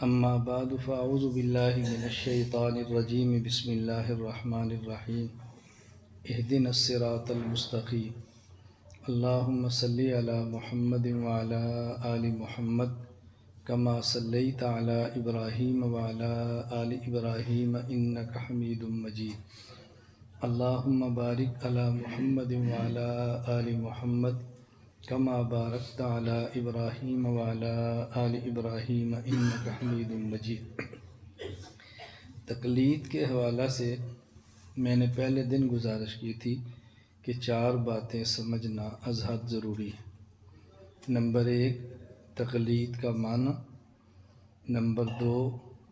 اما بعد فاعوذ باللہ من الشیطان الرجیم بسم اللہ الرحمن الرحیم اہدنا الصراط المستقیم اللہم صلی علی محمد وعلی آل محمد کما صلیت علی ابراہیم وعلی آل ابراہیم انک حمید مجید اللہم بارک علی محمد وعلی آل محمد کما بارکت علی ابراہیم وعلی آل ابراہیم انک حمید مجید۔ تقلید کے حوالہ سے میں نے پہلے دن گزارش کی تھی کہ 4 باتیں سمجھنا از حد ضروری ہے۔ نمبر 1 تقلید کا معنی، نمبر 2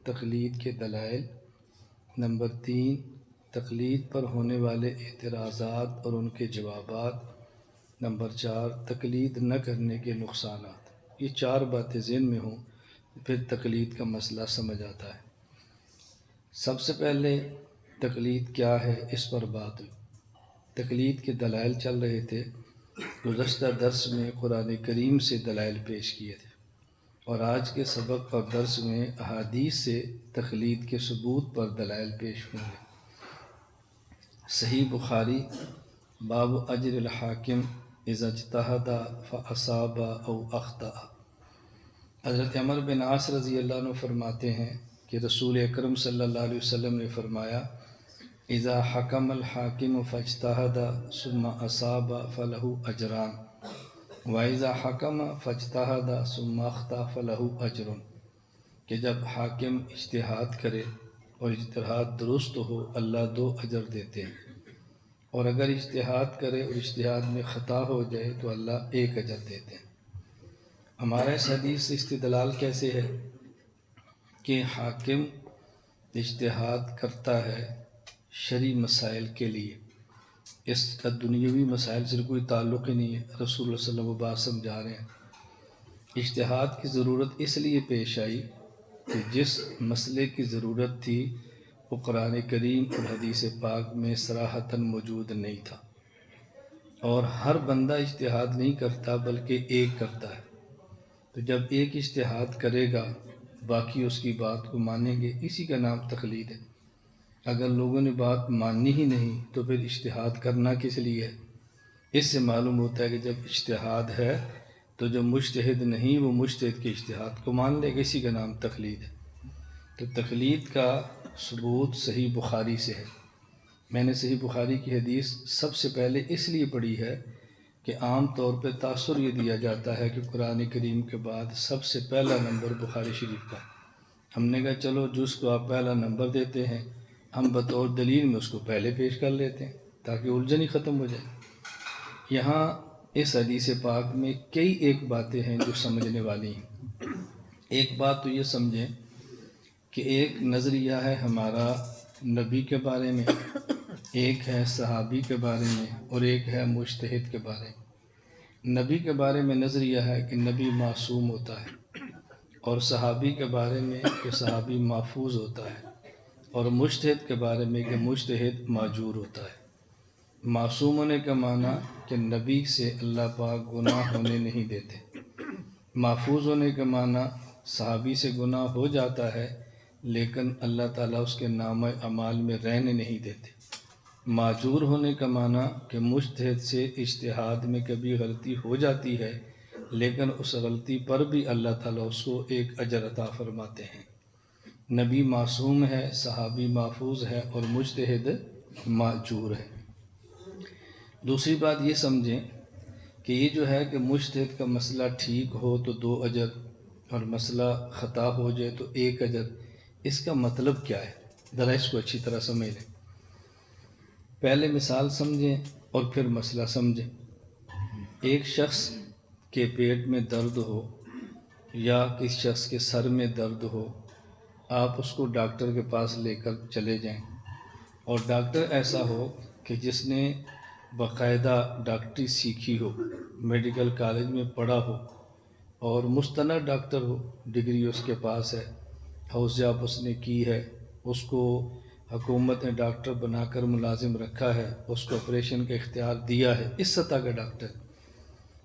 تقلید کے دلائل، نمبر 3 تقلید پر ہونے والے اعتراضات اور ان کے جوابات، نمبر 4 تقلید نہ کرنے کے نقصانات۔ یہ 4 باتیں ذہن میں ہوں پھر تقلید کا مسئلہ سمجھ آتا ہے۔ سب سے پہلے تقلید کیا ہے اس پر بات ہوئی۔ تقلید کے دلائل چل رہے تھے۔ گزشتہ درس میں قرآن کریم سے دلائل پیش کیے تھے اور آج کے سبق اور درس میں احادیث سے تقلید کے ثبوت پر دلائل پیش ہوں گے۔ صحیح بخاری باب اجر الحاکم اذا اجتہد فاصاب او اخطأ۔ حضرت عمر بن عاص رضی اللہ عنہ فرماتے ہیں کہ رسول اکرم صلی اللہ علیہ وسلم نے فرمایا اذا حکم الحاکم فاجتہد ثم اصاب فلہ اجران واذا حکم فاجتہد ثم اخطأ فلہ اجر، کہ جب حاکم اجتہاد کرے اور اجتہاد درست ہو اللہ 2 اجر دیتے ہیں، اور اگر اجتہاد کرے اور اجتہاد میں خطا ہو جائے تو اللہ 1 اجر دیتے ہیں۔ ہمارا اس حدیث سے استدلال کیسے ہے کہ حاکم اجتہاد کرتا ہے شرعی مسائل کے لیے، اس کا دنیاوی مسائل سے کوئی تعلق ہی نہیں ہے۔ رسول اللہ صلی اللہ علیہ وسلم بات سمجھا رہے ہیں۔ اجتہاد کی ضرورت اس لیے پیش آئی کہ جس مسئلے کی ضرورت تھی وہ قرآن کریم اور حدیث پاک میں صراحتاً موجود نہیں تھا، اور ہر بندہ اجتہاد نہیں کرتا بلکہ ایک کرتا ہے۔ تو جب ایک اجتہاد کرے گا باقی اس کی بات کو مانیں گے، اسی کا نام تقلید ہے۔ اگر لوگوں نے بات ماننی ہی نہیں تو پھر اجتہاد کرنا کس لیے ہے؟ اس سے معلوم ہوتا ہے کہ جب اجتہاد ہے تو جو مجتہد نہیں وہ مجتہد کے اجتہاد کو مان لے گا، اسی کا نام تقلید ہے۔ تو تقلید کا ثبوت صحیح بخاری سے ہے۔ میں نے صحیح بخاری کی حدیث سب سے پہلے اس لیے پڑھی ہے کہ عام طور پہ تاثر یہ دیا جاتا ہے کہ قرآن کریم کے بعد سب سے پہلا نمبر بخاری شریف کا۔ ہم نے کہا چلو جس کو آپ پہلا نمبر دیتے ہیں ہم بطور دلیل میں اس کو پہلے پیش کر لیتے ہیں تاکہ الجھن ہی ختم ہو جائے۔ یہاں اس حدیث پاک میں کئی ایک باتیں ہیں جو سمجھنے والی ہیں۔ ایک بات تو یہ سمجھیں کہ ایک نظریہ ہے ہمارا نبی کے بارے میں، ایک ہے صحابی کے بارے میں، اور ایک ہے مجتہد کے بارے میں۔ نبی کے بارے میں نظریہ ہے کہ نبی معصوم ہوتا ہے، اور صحابی کے بارے میں کہ صحابی محفوظ ہوتا ہے، اور مجتہد کے بارے میں کہ مجتہد معجور ہوتا ہے۔ معصوم ہونے کا معنی کہ نبی سے اللہ پاک گناہ ہونے نہیں دیتے۔ محفوظ ہونے کا معنی صحابی سے گناہ ہو جاتا ہے لیکن اللہ تعالیٰ اس کے نامہ اعمال میں رہنے نہیں دیتے۔ معجور ہونے کا معنی کہ مجتہد سے اجتہاد میں کبھی غلطی ہو جاتی ہے لیکن اس غلطی پر بھی اللہ تعالیٰ اس کو 1 اجر عطا فرماتے ہیں۔ نبی معصوم ہے، صحابی محفوظ ہے، اور مجتہد معجور ہے۔ دوسری بات یہ سمجھیں کہ یہ جو ہے کہ مجتہد کا مسئلہ ٹھیک ہو تو 2 اجر اور مسئلہ خطا ہو جائے تو 1 اجر، اس کا مطلب کیا ہے؟ ذرا اس کو اچھی طرح سمجھ لیں۔ پہلے مثال سمجھیں اور پھر مسئلہ سمجھیں۔ ایک شخص کے پیٹ میں درد ہو یا کسی شخص کے سر میں درد ہو، آپ اس کو ڈاکٹر کے پاس لے کر چلے جائیں، اور ڈاکٹر ایسا ہو کہ جس نے باقاعدہ ڈاکٹری سیکھی ہو، میڈیکل کالج میں پڑھا ہو، اور مستند ڈاکٹر ہو، ڈگری اس کے پاس ہے، ہاؤس جاب اس نے کی ہے، اس کو حکومت نے ڈاکٹر بنا کر ملازم رکھا ہے، اس کو آپریشن کا اختیار دیا ہے، اس سطح کا ڈاکٹر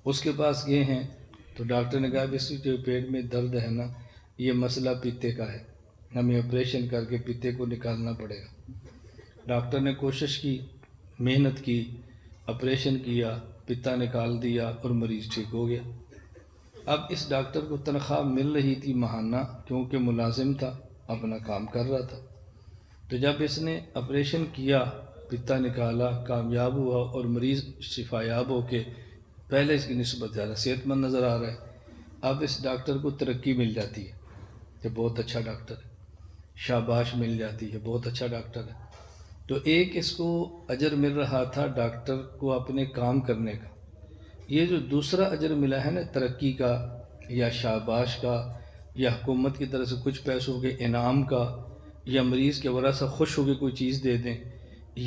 اس کے پاس گئے ہیں تو ڈاکٹر نے کہا کہ اس جو پیٹ میں درد ہے نا یہ مسئلہ پتے کا ہے، ہمیں آپریشن کر کے پتے کو نکالنا پڑے گا۔ ڈاکٹر نے کوشش کی، محنت کی، آپریشن کیا، پتا نکال دیا اور مریض ٹھیک ہو گیا۔ اب اس ڈاکٹر کو تنخواہ مل رہی تھی ماہانہ، کیونکہ ملازم تھا، اپنا کام کر رہا تھا۔ تو جب اس نے آپریشن کیا، پتا نکالا، کامیاب ہوا اور مریض شفایاب ہو کے پہلے اس کی نسبت زیادہ صحت مند نظر آ رہا ہے، اب اس ڈاکٹر کو ترقی مل جاتی ہے کہ بہت اچھا ڈاکٹر ہے، شاباش مل جاتی ہے، بہت اچھا ڈاکٹر ہے۔ تو ایک اس کو اجر مل رہا تھا ڈاکٹر کو اپنے کام کرنے کا، یہ جو دوسرا اجر ملا ہے نا ترقی کا یا شاباش کا یا حکومت کی طرف سے کچھ پیسوں کے انعام کا یا مریض کے ورثہ خوش ہو کے کوئی چیز دے دیں،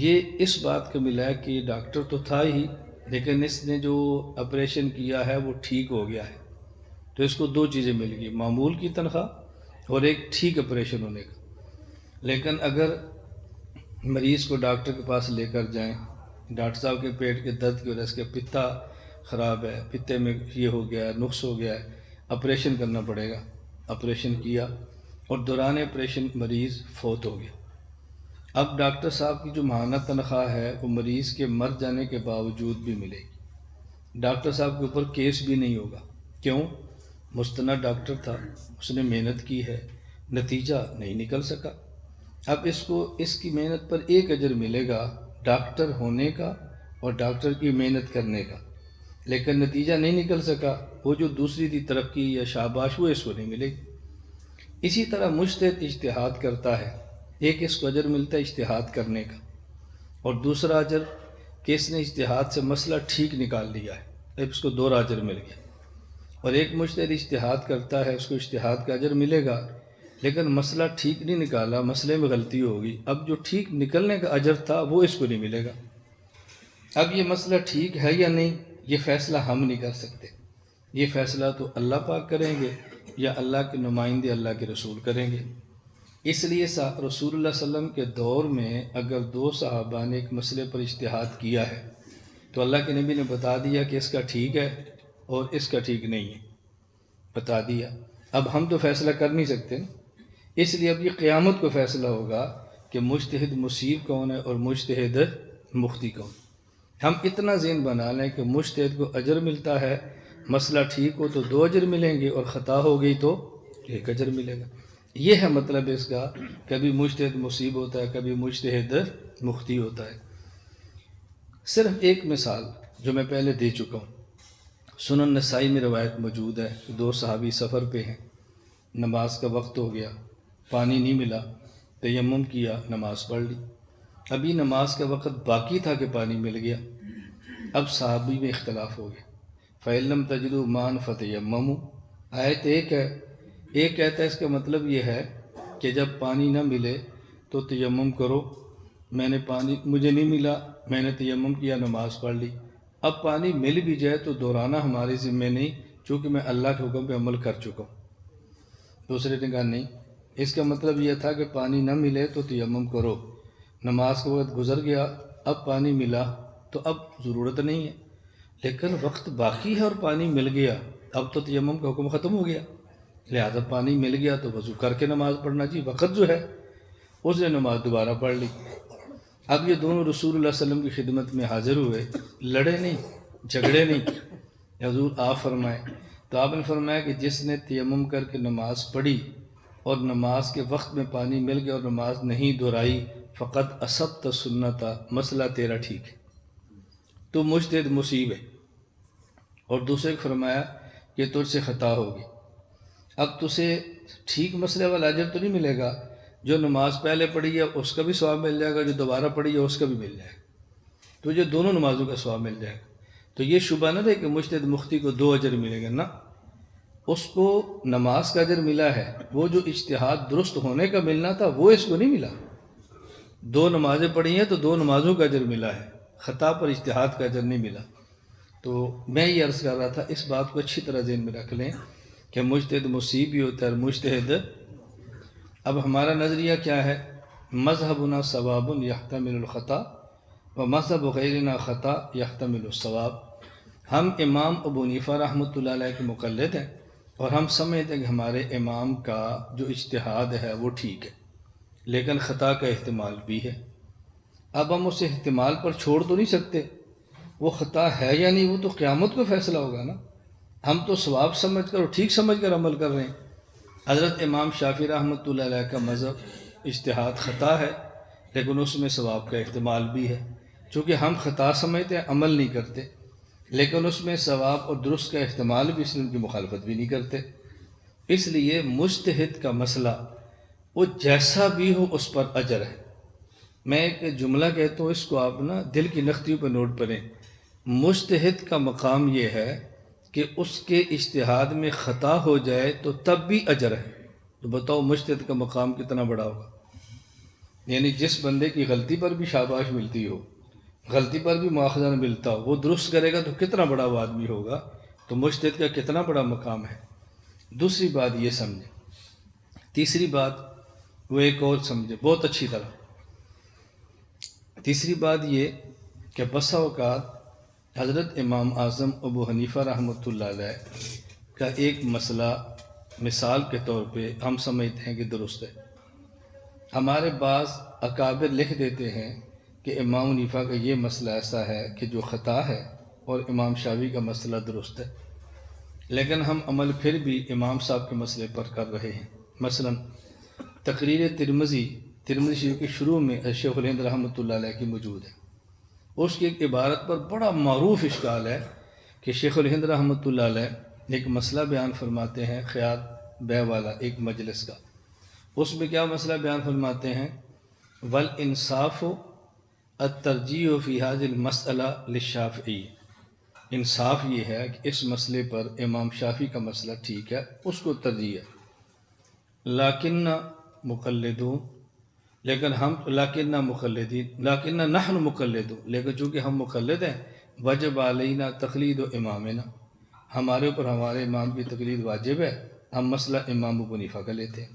یہ اس بات کا ملا ہے کہ یہ ڈاکٹر تو تھا ہی، لیکن اس نے جو آپریشن کیا ہے وہ ٹھیک ہو گیا ہے۔ تو اس کو دو چیزیں مل گئی، معمول کی تنخواہ اور ایک ٹھیک آپریشن ہونے کا۔ لیکن اگر مریض کو ڈاکٹر کے پاس لے کر جائیں، ڈاکٹر صاحب کے پیٹ کے درد کی وجہ سے پتا خراب ہے، پتے میں یہ ہو گیا ہے، نقص ہو گیا ہے، آپریشن کرنا پڑے گا، آپریشن کیا اور دوران آپریشن مریض فوت ہو گیا۔ اب ڈاکٹر صاحب کی جو ماہانہ تنخواہ ہے وہ مریض کے مر جانے کے باوجود بھی ملے گی، ڈاکٹر صاحب کے اوپر کیس بھی نہیں ہوگا۔ کیوں؟ مستند ڈاکٹر تھا، اس نے محنت کی ہے، نتیجہ نہیں نکل سکا۔ اب اس کو اس کی محنت پر ایک اجر ملے گا ڈاکٹر ہونے کا اور ڈاکٹر کی محنت کرنے کا، لیکن نتیجہ نہیں نکل سکا، وہ جو دوسری تھی ترقی یا شاباش وہ اس کو نہیں ملے گی۔ اسی طرح مجتہد اجتہاد کرتا ہے، ایک اس کو اجر ملتا ہے اجتہاد کرنے کا، اور دوسرا اجر کہ اس نے اجتہاد سے مسئلہ ٹھیک نکال لیا ہے، اب اس کو دوہرا اجر مل گیا۔ اور ایک مجتہد اجتہاد کرتا ہے، اس کو اجتہاد کا اجر ملے گا، لیکن مسئلہ ٹھیک نہیں نکالا، مسئلے میں غلطی ہوگی، اب جو ٹھیک نکلنے کا اجر تھا وہ اس کو نہیں ملے گا۔ اب یہ مسئلہ ٹھیک ہے یا نہیں، یہ فیصلہ ہم نہیں کر سکتے، یہ فیصلہ تو اللہ پاک کریں گے یا اللہ کے نمائندے اللہ کے رسول کریں گے۔ اس لیے رسول اللہ صلی اللہ علیہ وسلم کے دور میں اگر دو صحابہ نے ایک مسئلے پر اجتہاد کیا ہے تو اللہ کے نبی نے بتا دیا کہ اس کا ٹھیک ہے اور اس کا ٹھیک نہیں ہے، بتا دیا۔ اب ہم تو فیصلہ کر نہیں سکتے، اس لیے اب یہ قیامت کو فیصلہ ہوگا کہ مجتہد مصیب کون ہے اور مجتہد مخطئ کون۔ ہم اتنا ذہن بنا لیں کہ مجتہد کو اجر ملتا ہے، مسئلہ ٹھیک ہو تو دو اجر ملیں گے اور خطا ہو گئی تو ایک اجر ملے گا۔ یہ ہے مطلب اس کا، کبھی مجتہد مصیب ہوتا ہے، کبھی مجتہد مخطئ ہوتا ہے۔ صرف ایک مثال جو میں پہلے دے چکا ہوں، سنن نسائی میں روایت موجود ہے کہ دو صحابی سفر پہ ہیں، نماز کا وقت ہو گیا، پانی نہیں ملا، تیمم کیا، نماز پڑھ لی۔ ابھی نماز کا وقت باقی تھا کہ پانی مل گیا، اب صحابی میں اختلاف ہو گیا۔ فَإِن لَّمْ تَجِدُوا مَاءً فَتَيَمَّمُوا، آیت ایک ہے، ایک کہتا ہے اس کا مطلب یہ ہے کہ جب پانی نہ ملے تو تیمم کرو، مجھے نہیں ملا، میں نے تیمم کیا، نماز پڑھ لی۔ اب پانی مل بھی جائے تو دہرانا ہمارے ذمہ نہیں، چونکہ میں اللہ کے حکم پہ عمل کر چکا ہوں۔ دوسرے نے کہا نہیں، اس کا مطلب یہ تھا کہ پانی نہ ملے تو تیمم کرو، نماز کا وقت گزر گیا، اب پانی ملا تو اب ضرورت نہیں ہے، لیکن وقت باقی ہے اور پانی مل گیا، اب تو تیمم کا حکم ختم ہو گیا، لہذا پانی مل گیا تو وضو کر کے نماز پڑھنا چاہیے، وقت جو ہے اس نے نماز دوبارہ پڑھ لی۔ اب یہ دونوں رسول اللہ صلی اللہ علیہ وسلم کی خدمت میں حاضر ہوئے، لڑے نہیں، جھگڑے نہیں، حضور آپ فرمائے، تو آپ نے فرمایا کہ جس نے تیمم کر کے نماز پڑھی اور نماز کے وقت میں پانی مل گیا اور نماز نہیں دہرائی، فقط اصبت سنتا، مسئلہ تیرا ٹھیک ہے، تو مجتہد مصیب ہے۔ اور دوسرے کو فرمایا کہ تجھ سے خطا ہوگی، اب تجھے ٹھیک مسئلے والا اجر تو نہیں ملے گا، جو نماز پہلے پڑھی ہے اس کا بھی ثواب مل جائے گا، جو دوبارہ پڑھی ہے اس کا بھی مل جائے گا، تجھے دونوں نمازوں کا ثواب مل جائے گا۔ تو یہ شبہ نہ رہے کہ مجتہد مخطئ کو دو اجر ملے گا، نہ، اس کو نماز کا اجر ملا ہے، وہ جو اجتہاد درست ہونے کا ملنا تھا وہ اس کو نہیں ملا۔ دو نمازیں پڑھی ہیں تو دو نمازوں کا اجر ملا ہے، خطا پر اجتہاد کا اجر نہیں ملا۔ تو میں یہ عرض کر رہا تھا، اس بات کو اچھی طرح ذہن میں رکھ لیں کہ مجتہد مصیب بھی ہوتا ہے اور مجتہد۔ اب ہمارا نظریہ کیا ہے؟ مذہبنا ثواب یحتمل الخطا و مذہب غیرنا خطا یحتمل الصواب۔ ہم امام ابو حنیفہ رحمۃ اللہ علیہ کے مقلد ہیں، اور ہم سمجھتے ہیں کہ ہمارے امام کا جو اجتہاد ہے وہ ٹھیک ہے، لیکن خطا کا احتمال بھی ہے۔ اب ہم اس احتمال پر چھوڑ تو نہیں سکتے، وہ خطا ہے یا نہیں وہ تو قیامت کو فیصلہ ہوگا نا۔ ہم تو ثواب سمجھ کر اور ٹھیک سمجھ کر عمل کر رہے ہیں۔ حضرت امام شافعی رحمۃ اللہ علیہ کا مذہب اجتہاد خطا ہے، لیکن اس میں ثواب کا احتمال بھی ہے۔ چونکہ ہم خطا سمجھتے ہیں، عمل نہیں کرتے، لیکن اس میں ثواب اور درست کا احتمال بھی، اس لیے ان کی مخالفت بھی نہیں کرتے۔ اس لیے مجتہد کا مسئلہ وہ جیسا بھی ہو اس پر اجر ہے۔ میں ایک جملہ کہتا ہوں، اس کو آپ نا دل کی نختیوں پہ نوٹ کریں۔ مجتہد کا مقام یہ ہے کہ اس کے اجتہاد میں خطا ہو جائے تو تب بھی اجر ہے۔ تو بتاؤ مجتہد کا مقام کتنا بڑا ہوگا؟ یعنی جس بندے کی غلطی پر بھی شاباش ملتی ہو، غلطی پر بھی مواخذہ ملتا ہو، وہ درست کرے گا تو کتنا بڑا وہ آدمی ہوگا۔ تو مجتہد کا کتنا بڑا مقام ہے۔ دوسری بات یہ سمجھیں، تیسری بات وہ ایک اور سمجھے بہت اچھی طرح۔ تیسری بات یہ کہ بسا اوقات حضرت امام اعظم ابو حنیفہ رحمۃ اللہ علیہ کا ایک مسئلہ مثال کے طور پہ ہم سمجھتے ہیں کہ درست ہے۔ ہمارے بعض اکابر لکھ دیتے ہیں کہ امام حنیفہ کا یہ مسئلہ ایسا ہے کہ جو خطا ہے، اور امام شافعی کا مسئلہ درست ہے، لیکن ہم عمل پھر بھی امام صاحب کے مسئلے پر کر رہے ہیں۔ مثلا تقریر ترمذی شریف کے شروع میں شیخ الہند رحمۃ اللہ علیہ کی موجود ہے۔ اس کی ایک عبارت پر بڑا معروف اشکال ہے کہ شیخ الہند رحمۃ اللہ علیہ ایک مسئلہ بیان فرماتے ہیں، خیال بے والا ایک مجلس کا۔ اس میں کیا مسئلہ بیان فرماتے ہیں؟ والانصاف الترجیح فی هذه المسألہ للشافعی۔ انصاف یہ ہے کہ اس مسئلے پر امام شافعی کا مسئلہ ٹھیک ہے، اس کو ترجیح ہے۔ لیکن مقلدون، لیکن ہم لیکن نحن مقلدون، لیکن چونکہ ہم مقلد ہیں، وجب علینا تقلید امامنا، ہمارے اوپر ہمارے امام کی تقلید واجب ہے، ہم مسئلہ امام ابو حنیفہ کا لیتے ہیں۔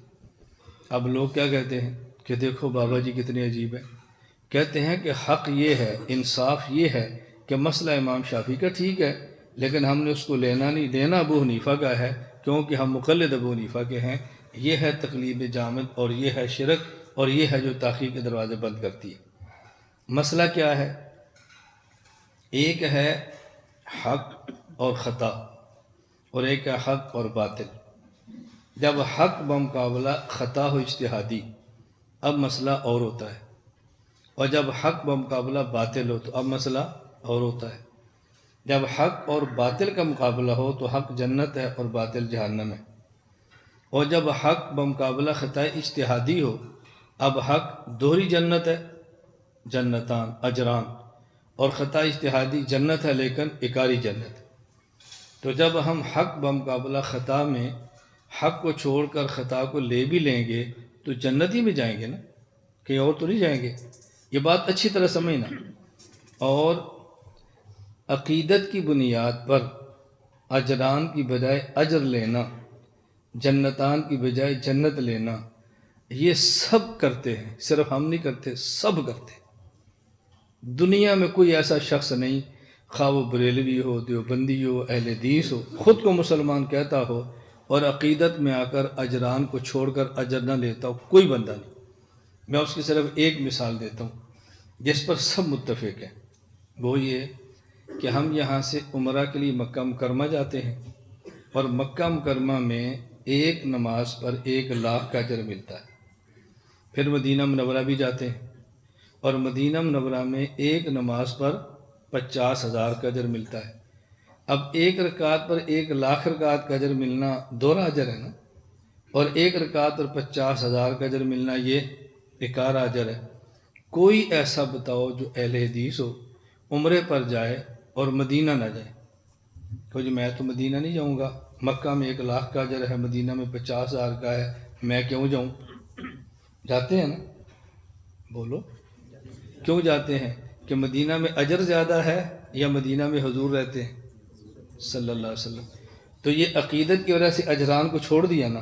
اب لوگ کیا کہتے ہیں کہ دیکھو بابا جی کتنے عجیب ہیں، کہتے ہیں کہ حق یہ ہے، انصاف یہ ہے کہ مسئلہ امام شافعی کا ٹھیک ہے، لیکن ہم نے اس کو لینا نہیں، لینا ابو حنیفہ کا ہے، کیونکہ ہم مقلد ابو حنیفہ کے ہیں۔ یہ ہے تقلید جامد، اور یہ ہے شرک، اور یہ ہے جو تحقیق کے دروازے بند کرتی ہے۔ مسئلہ کیا ہے؟ ایک ہے حق اور خطا، اور ایک ہے حق اور باطل۔ جب حق بمقابلہ خطا ہو اجتہادی، اب مسئلہ اور ہوتا ہے، اور جب حق بمقابلہ باطل ہو تو اب مسئلہ اور ہوتا ہے۔ جب حق اور باطل کا مقابلہ ہو تو حق جنت ہے اور باطل جہنم ہے، اور جب حق بمقابلہ خطا اجتہادی ہو، اب حق دوہری جنت ہے، جنتان اجران، اور خطا اجتہادی جنت ہے لیکن اکاری جنت۔ تو جب ہم حق بمقابلہ خطا میں حق کو چھوڑ کر خطا کو لے بھی لیں گے تو جنت ہی میں جائیں گے نا، کہیں اور تو نہیں جائیں گے۔ یہ بات اچھی طرح سمجھنا۔ اور عقیدت کی بنیاد پر اجران کی بجائے اجر لینا، جنتان کی بجائے جنت لینا، یہ سب کرتے ہیں، صرف ہم نہیں کرتے، سب کرتے ہیں۔ دنیا میں کوئی ایسا شخص نہیں، خواہ وہ بریلوی ہو، دیوبندی ہو، اہل حدیث ہو، خود کو مسلمان کہتا ہو اور عقیدت میں آ کر اجران کو چھوڑ کر اجر نہ لیتا ہو، کوئی بندہ نہیں۔ میں اس کی صرف ایک مثال دیتا ہوں جس پر سب متفق ہیں، وہ یہ کہ ہم یہاں سے عمرہ کے لیے مکہ مکرمہ جاتے ہیں، اور مکہ مکرمہ میں ایک نماز پر 1,00,000 کا اجر ملتا ہے۔ پھر مدینہ منورہ بھی جاتے ہیں، اور مدینہ منورہ میں ایک نماز پر 50,000 کا اجر ملتا ہے۔ اب ایک رکعت پر 1,00,000 رکعت کا اجر ملنا دوہرا اجر ہے نا، اور ایک رکعت پر 50,000 کا اجر ملنا یہ اکارا اجر ہے۔ کوئی ایسا بتاؤ جو اہل حدیث ہو، عمرے پر جائے اور مدینہ نہ جائے، کہ میں تو مدینہ نہیں جاؤں گا، مکہ میں 1,00,000 کا اجر ہے، مدینہ میں 50,000 کا ہے، میں کیوں جاؤں؟ جاتے ہیں نا، بولو کیوں جاتے ہیں؟ کہ مدینہ میں اجر زیادہ ہے یا مدینہ میں حضور رہتے ہیں صلی اللہ علیہ وسلم؟ تو یہ عقیدت کی وجہ سے اجران کو چھوڑ دیا نا۔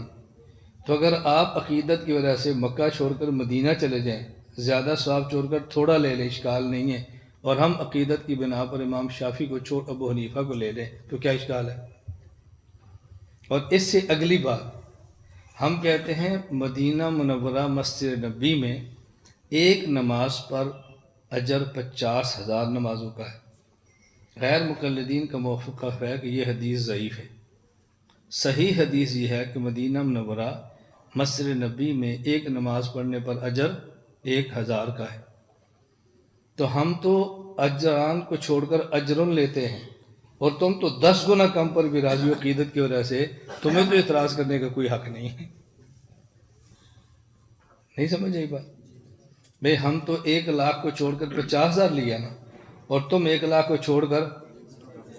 تو اگر آپ عقیدت کی وجہ سے مکہ چھوڑ کر مدینہ چلے جائیں، زیادہ ثواب چھوڑ کر تھوڑا لے لیں، اشکال نہیں ہے، اور ہم عقیدت کی بنا پر امام شافعی کو چھوڑ ابو حنیفہ کو لے لیں تو کیا اشکال ہے؟ اور اس سے اگلی بات ہم کہتے ہیں مدینہ منورہ مسجد نبی میں ایک نماز پر اجر 50,000 نمازوں کا ہے۔ غیر مقلدین کا موافقہ ہے کہ یہ حدیث ضعیف ہے۔ صحیح حدیث یہ ہے کہ مدینہ منورہ مسجد نبی میں ایک نماز پڑھنے پر اجر 1,000 کا ہے۔ تو ہم تو اجران کو چھوڑ کر اجرن لیتے ہیں، اور تم تو 10 گنا کم پر بھی راضی ہو عقیدت کی وجہ سے، تمہیں تو اعتراض کرنے کا کوئی حق نہیں ہے۔ نہیں سمجھ آئی بات؟ بھئی ہم تو 1,00,000 کو چھوڑ کر 50,000 لیا نا، اور تم 1,00,000 کو چھوڑ کر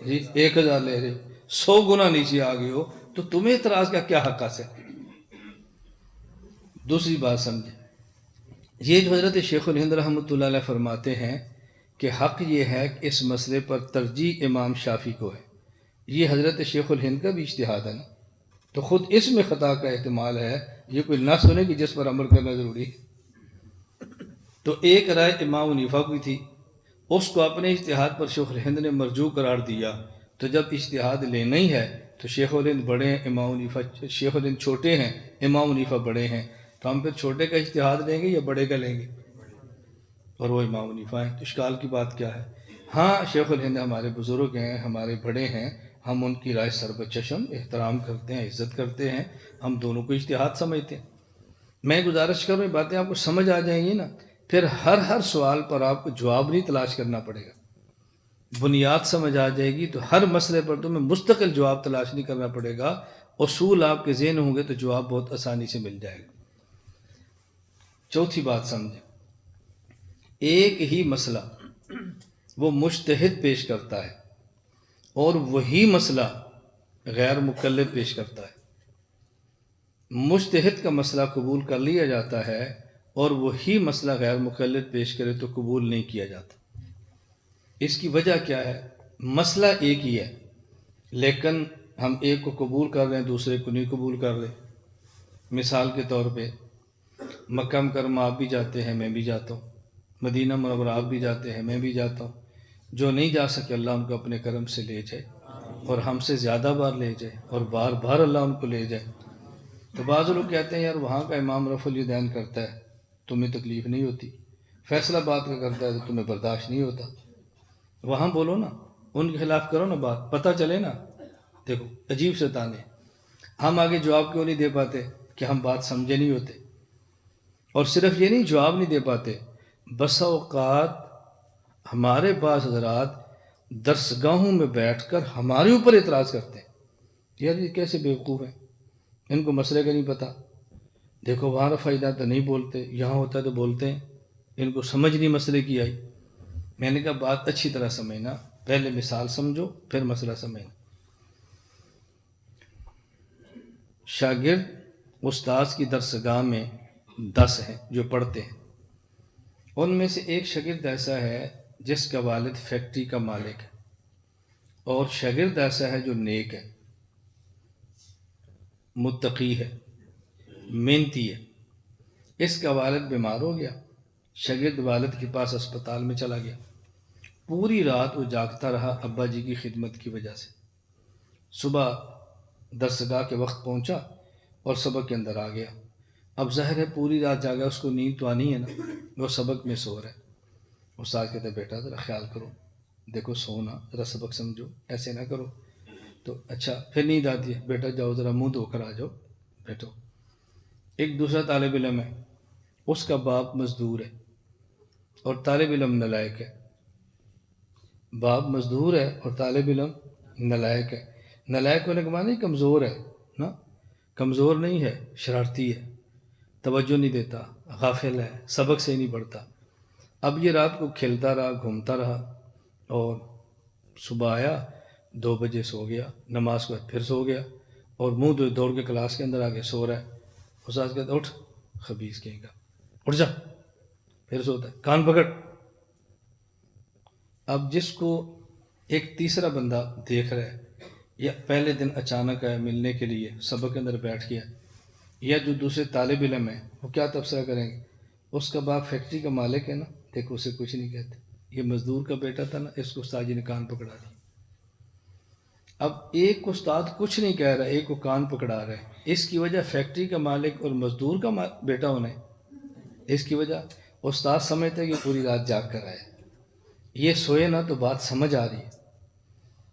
1,000 لے رہے ہو، 100 گنا نیچے آ گئے ہو، تو تمہیں اعتراض کا کیا حق حاصل؟ دوسری بات سمجھیں، یہ جو حضرت شیخ الہند رحمۃ اللہ علیہ فرماتے ہیں کہ حق یہ ہے کہ اس مسئلے پر ترجیح امام شافعی کو ہے، یہ حضرت شیخ الہند کا بھی اجتہاد ہے نا، تو خود اس میں خطا کا احتمال ہے، یہ کوئی نہ سنے کہ جس پر عمل کرنا ضروری ہے۔ تو ایک رائے امام حنیفہ کی تھی، اس کو اپنے اجتہاد پر شیخ الہند نے مرجوع قرار دیا، تو جب اجتہاد لینا ہی ہے تو شیخ الہند بڑے ہیں، امام حنیفہ شیخ الہند چھوٹے ہیں، امام حنیفہ بڑے ہیں، تو ہم پھر چھوٹے کا اجتہاد لیں گے یا بڑے کا لیں گے؟ اور وہ امام حنیفہ ہیں، تو اشکال کی بات کیا ہے؟ ہاں شیخ الہند ہمارے بزرگ ہیں، ہمارے بڑے ہیں، ہم ان کی رائے سر بچشم احترام کرتے ہیں، عزت کرتے ہیں، ہم دونوں کو اجتہاد سمجھتے ہیں۔ میں گزارش کروں یہ باتیں آپ کو سمجھ آ جائیں گی نا، پھر ہر سوال پر آپ کو جواب نہیں تلاش کرنا پڑے گا، بنیاد سمجھ آ جائے گی تو ہر مسئلے پر تمہیں مستقل جواب تلاش نہیں کرنا پڑے گا، اصول آپ کے ذہن ہوں گے تو جواب بہت آسانی سے مل جائے گا۔ چوتھی بات سمجھیں، ایک ہی مسئلہ وہ مجتہد پیش کرتا ہے اور وہی مسئلہ غیر مقلد پیش کرتا ہے۔ مجتہد کا مسئلہ قبول کر لیا جاتا ہے اور وہی مسئلہ غیر مقلد پیش کرے تو قبول نہیں کیا جاتا۔ اس کی وجہ کیا ہے؟ مسئلہ ایک ہی ہے، لیکن ہم ایک کو قبول کر رہے ہیں، دوسرے کو نہیں قبول کر رہے۔ مثال کے طور پہ مکہ مکرمہ آپ بھی جاتے ہیں، میں بھی جاتا ہوں، مدینہ منورہ آپ بھی جاتے ہیں، میں بھی جاتا ہوں۔ جو نہیں جا سکے اللہ ان کو اپنے کرم سے لے جائے، اور ہم سے زیادہ بار لے جائے، اور بار بار اللہ ان کو لے جائے۔ تو بعض لوگ کہتے ہیں یار وہاں کا امام رفع الیدین کرتا ہے، تمہیں تکلیف نہیں ہوتی، فیصلہ بات کا کرتا ہے تو تمہیں برداشت نہیں ہوتا۔ وہاں بولو نا، ان کے خلاف کرو نا بات، پتہ چلے نا۔ دیکھو عجیب سے تانے، ہم آگے جواب کیوں نہیں دے پاتے کہ ہم بات سمجھے نہیں ہوتے؟ اور صرف یہ نہیں جواب نہیں دے پاتے، بسا اوقات ہمارے بعض حضرات درسگاہوں میں بیٹھ کر ہمارے اوپر اعتراض کرتے ہیں، یار یہ کیسے بیوقوف ہیں، ان کو مسئلے کا نہیں پتہ، دیکھو وہاں فائدہ تو نہیں بولتے، یہاں ہوتا ہے تو بولتے ہیں، ان کو سمجھ نہیں مسئلے کی آئی۔ میں نے کہا بات اچھی طرح سمجھنا، پہلے مثال سمجھو پھر مسئلہ سمجھنا۔ شاگرد استاذ کی درسگاہ میں 10 ہیں جو پڑھتے ہیں، ان میں سے ایک شاگرد ایسا ہے جس کا والد فیکٹری کا مالک ہے، اور شاگرد ایسا ہے جو نیک ہے، متقی ہے، محنتی ہے۔ اس کا والد بیمار ہو گیا، شاگرد والد کے پاس اسپتال میں چلا گیا، پوری رات وہ جاگتا رہا ابا جی کی خدمت کی وجہ سے۔ صبح درسگاہ کے وقت پہنچا اور سبق کے اندر آ گیا۔ اب ظاہر ہے پوری رات جاگا، اس کو نیند تو آنی ہے نا، وہ سبق میں سو رہا ہے۔ استاد کہتے ہیں بیٹا ذرا خیال کرو، دیکھو سونا، ذرا سبق سمجھو، ایسے نہ کرو۔ تو اچھا پھر نیند آتی ہے، بیٹا جاؤ ذرا منہ دھو کر آ جاؤ، بیٹھو۔ ایک دوسرا طالب علم ہے، اس کا باپ مزدور ہے اور طالب علم نالائق ہے۔ باپ مزدور ہے اور طالب علم نالائق ہے۔ نالائق ہونے کے معنی کمزور ہے نا، کمزور نہیں ہے، شرارتی ہے، توجہ نہیں دیتا، غافل ہے، سبق سے ہی نہیں پڑھتا۔ اب یہ رات کو کھیلتا رہا، گھومتا رہا، اور صبح آیا 2 بجے سو گیا، نماز کے بعد پھر سو گیا، اور منہ دوڑ کے کلاس کے اندر آگے سو رہا ہے۔ استاد کہتا اٹھ خبیث کہیں گا، اٹھ جا، پھر سوتا ہے، کان پکڑ۔ اب جس کو ایک تیسرا بندہ دیکھ رہا ہے، یا پہلے دن اچانک آیا ملنے کے لیے، سبق کے اندر بیٹھ گیا، یا جو دوسرے طالب علم ہیں وہ کیا تبصرہ کریں گے؟ اس کا باپ فیکٹری کا مالک ہے نا، دیکھو اسے کچھ نہیں کہتے، یہ مزدور کا بیٹا تھا نا، اس کو استاد جی نے کان پکڑا دی۔ اب ایک استاد کچھ نہیں کہہ رہا، ایک کو کان پکڑا رہا ہے، اس کی وجہ فیکٹری کا مالک اور مزدور کا بیٹا ہونا ہے۔ اس کی وجہ استاد سمجھتا ہے کہ پوری رات جاگ کر آئے، یہ سوئے نہ تو بات سمجھ آ رہی ہے،